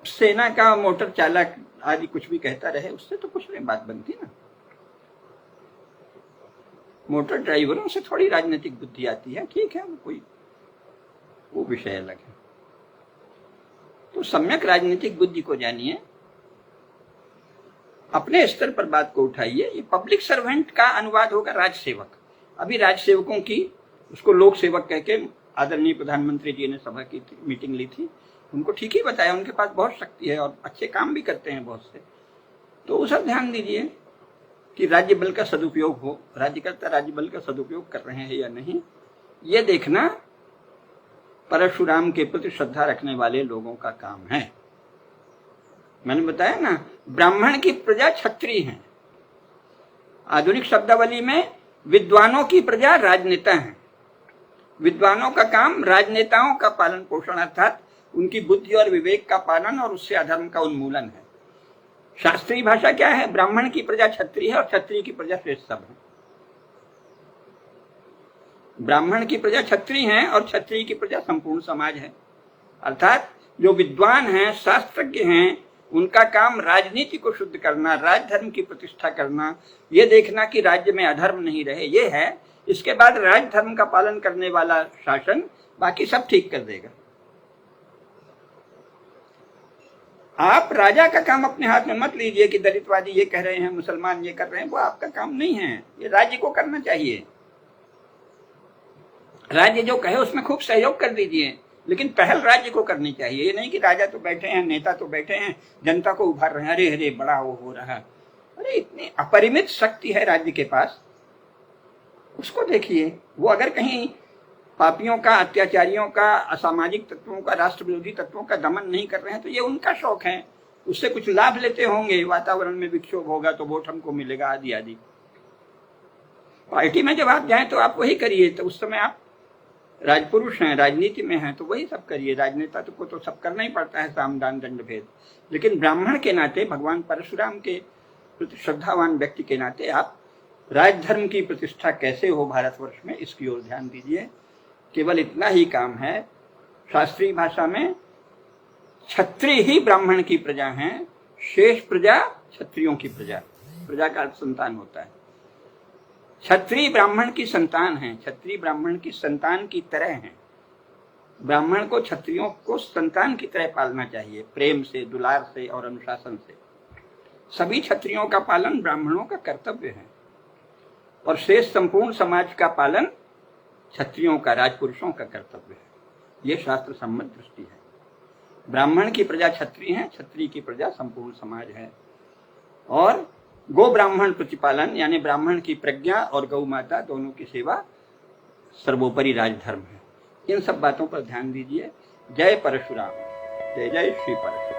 सेना का मोटर चालक आदि कुछ भी कहता रहे, उससे तो कुछ नहीं बात बनती ना। मोटर ड्राइवरों से थोड़ी राजनीतिक बुद्धि आती है। ठीक है, वो विषय अलग है। तो सम्यक राजनीतिक बुद्धि को जानिए, अपने स्तर पर बात को उठाइए। ये पब्लिक सर्वेंट का अनुवाद होगा राज सेवक। अभी राज सेवकों की, उसको लोक सेवक कह के आदरणीय प्रधानमंत्री जी ने सभा की मीटिंग ली थी, उनको ठीक ही बताया। उनके पास बहुत शक्ति है और अच्छे काम भी करते हैं बहुत से। तो उस पर ध्यान दीजिए कि राज्य बल का सदुपयोग हो, राज्यकर्ता राज्य बल का सदुपयोग कर रहे हैं या नहीं, ये देखना परशुराम के प्रति श्रद्धा रखने वाले लोगों का काम है। मैंने बताया ना, ब्राह्मण की प्रजा क्षत्रिय है। आधुनिक शब्दावली में विद्वानों की प्रजा राजनेता है। विद्वानों का काम राजनेताओं का पालन पोषण, अर्थात उनकी बुद्धि और विवेक का पालन और उससे अधर्म का उन्मूलन है। शास्त्रीय भाषा क्या है? ब्राह्मण की प्रजा क्षत्रिय है और क्षत्रिय की प्रजा श्रेष्ठ सब है। ब्राह्मण की प्रजा क्षत्रिय है और क्षत्रिय की प्रजा संपूर्ण समाज है। अर्थात जो विद्वान हैं, शास्त्रज्ञ हैं, उनका काम राजनीति को शुद्ध करना, राजधर्म की प्रतिष्ठा करना, ये देखना कि राज्य में अधर्म नहीं रहे, ये है। इसके बाद राजधर्म का पालन करने वाला शासन बाकी सब ठीक कर देगा। आप राजा का काम अपने हाथ में मत लीजिए कि दलितवादी ये कह रहे हैं, मुसलमान ये कर रहे हैं, वो आपका काम नहीं है, ये राज्य को करना चाहिए। राज्य जो कहे उसमें खूब सहयोग कर दीजिए, लेकिन पहल राज्य को करनी चाहिए। ये नहीं कि राजा तो बैठे हैं, नेता तो बैठे हैं, जनता को उभार रहे हैं, अरे अरे बड़ा वो हो रहा है। अरे इतनी अपरिमित शक्ति है राज्य के पास, उसको देखिए। वो अगर कहीं पापियों का, अत्याचारियों का, असामाजिक तत्वों का, राष्ट्र विरोधी तत्वों का दमन नहीं कर रहे हैं तो ये उनका शौक है, उससे कुछ लाभ लेते होंगे, वातावरण में विक्षोभ होगा तो वोट हमको मिलेगा, आदि आदि। पार्टी में जब आप जाएं तो आप वही करिए, तो उस समय आप राजपुरुष हैं, राजनीति में हैं, तो वही सब करिए। राजनेता को तो सब करना ही पड़ता है, साम दान दंड भेद। लेकिन ब्राह्मण के नाते, भगवान परशुराम के प्रति श्रद्धावान व्यक्ति के नाते आप राजधर्म की प्रतिष्ठा कैसे हो भारतवर्ष में, इसकी ओर ध्यान दीजिए। केवल इतना ही काम है। शास्त्रीय भाषा में क्षत्रिय ही ब्राह्मण की प्रजा है, शेष प्रजा क्षत्रियों की प्रजा। प्रजा का अर्थ संतान होता है। क्षत्रिय ब्राह्मण की संतान है, क्षत्रिय ब्राह्मण की संतान की तरह है। ब्राह्मण को क्षत्रियों को संतान की तरह पालना चाहिए, प्रेम से, दुलार से और अनुशासन से। सभी क्षत्रियों का पालन ब्राह्मणों का कर्तव्य है, और शेष संपूर्ण समाज का पालन क्षत्रियों का, राजपुरुषों का कर्तव्य है। यह शास्त्र सम्मत दृष्टि है। ब्राह्मण की प्रजा क्षत्रिय है, क्षत्रिय की प्रजा संपूर्ण समाज है। और गो ब्राह्मण प्रतिपालन, यानी ब्राह्मण की प्रज्ञा और गौ माता दोनों की सेवा सर्वोपरि राजधर्म है। इन सब बातों पर ध्यान दीजिए। जय परशुराम, जय जय श्री परशुराम।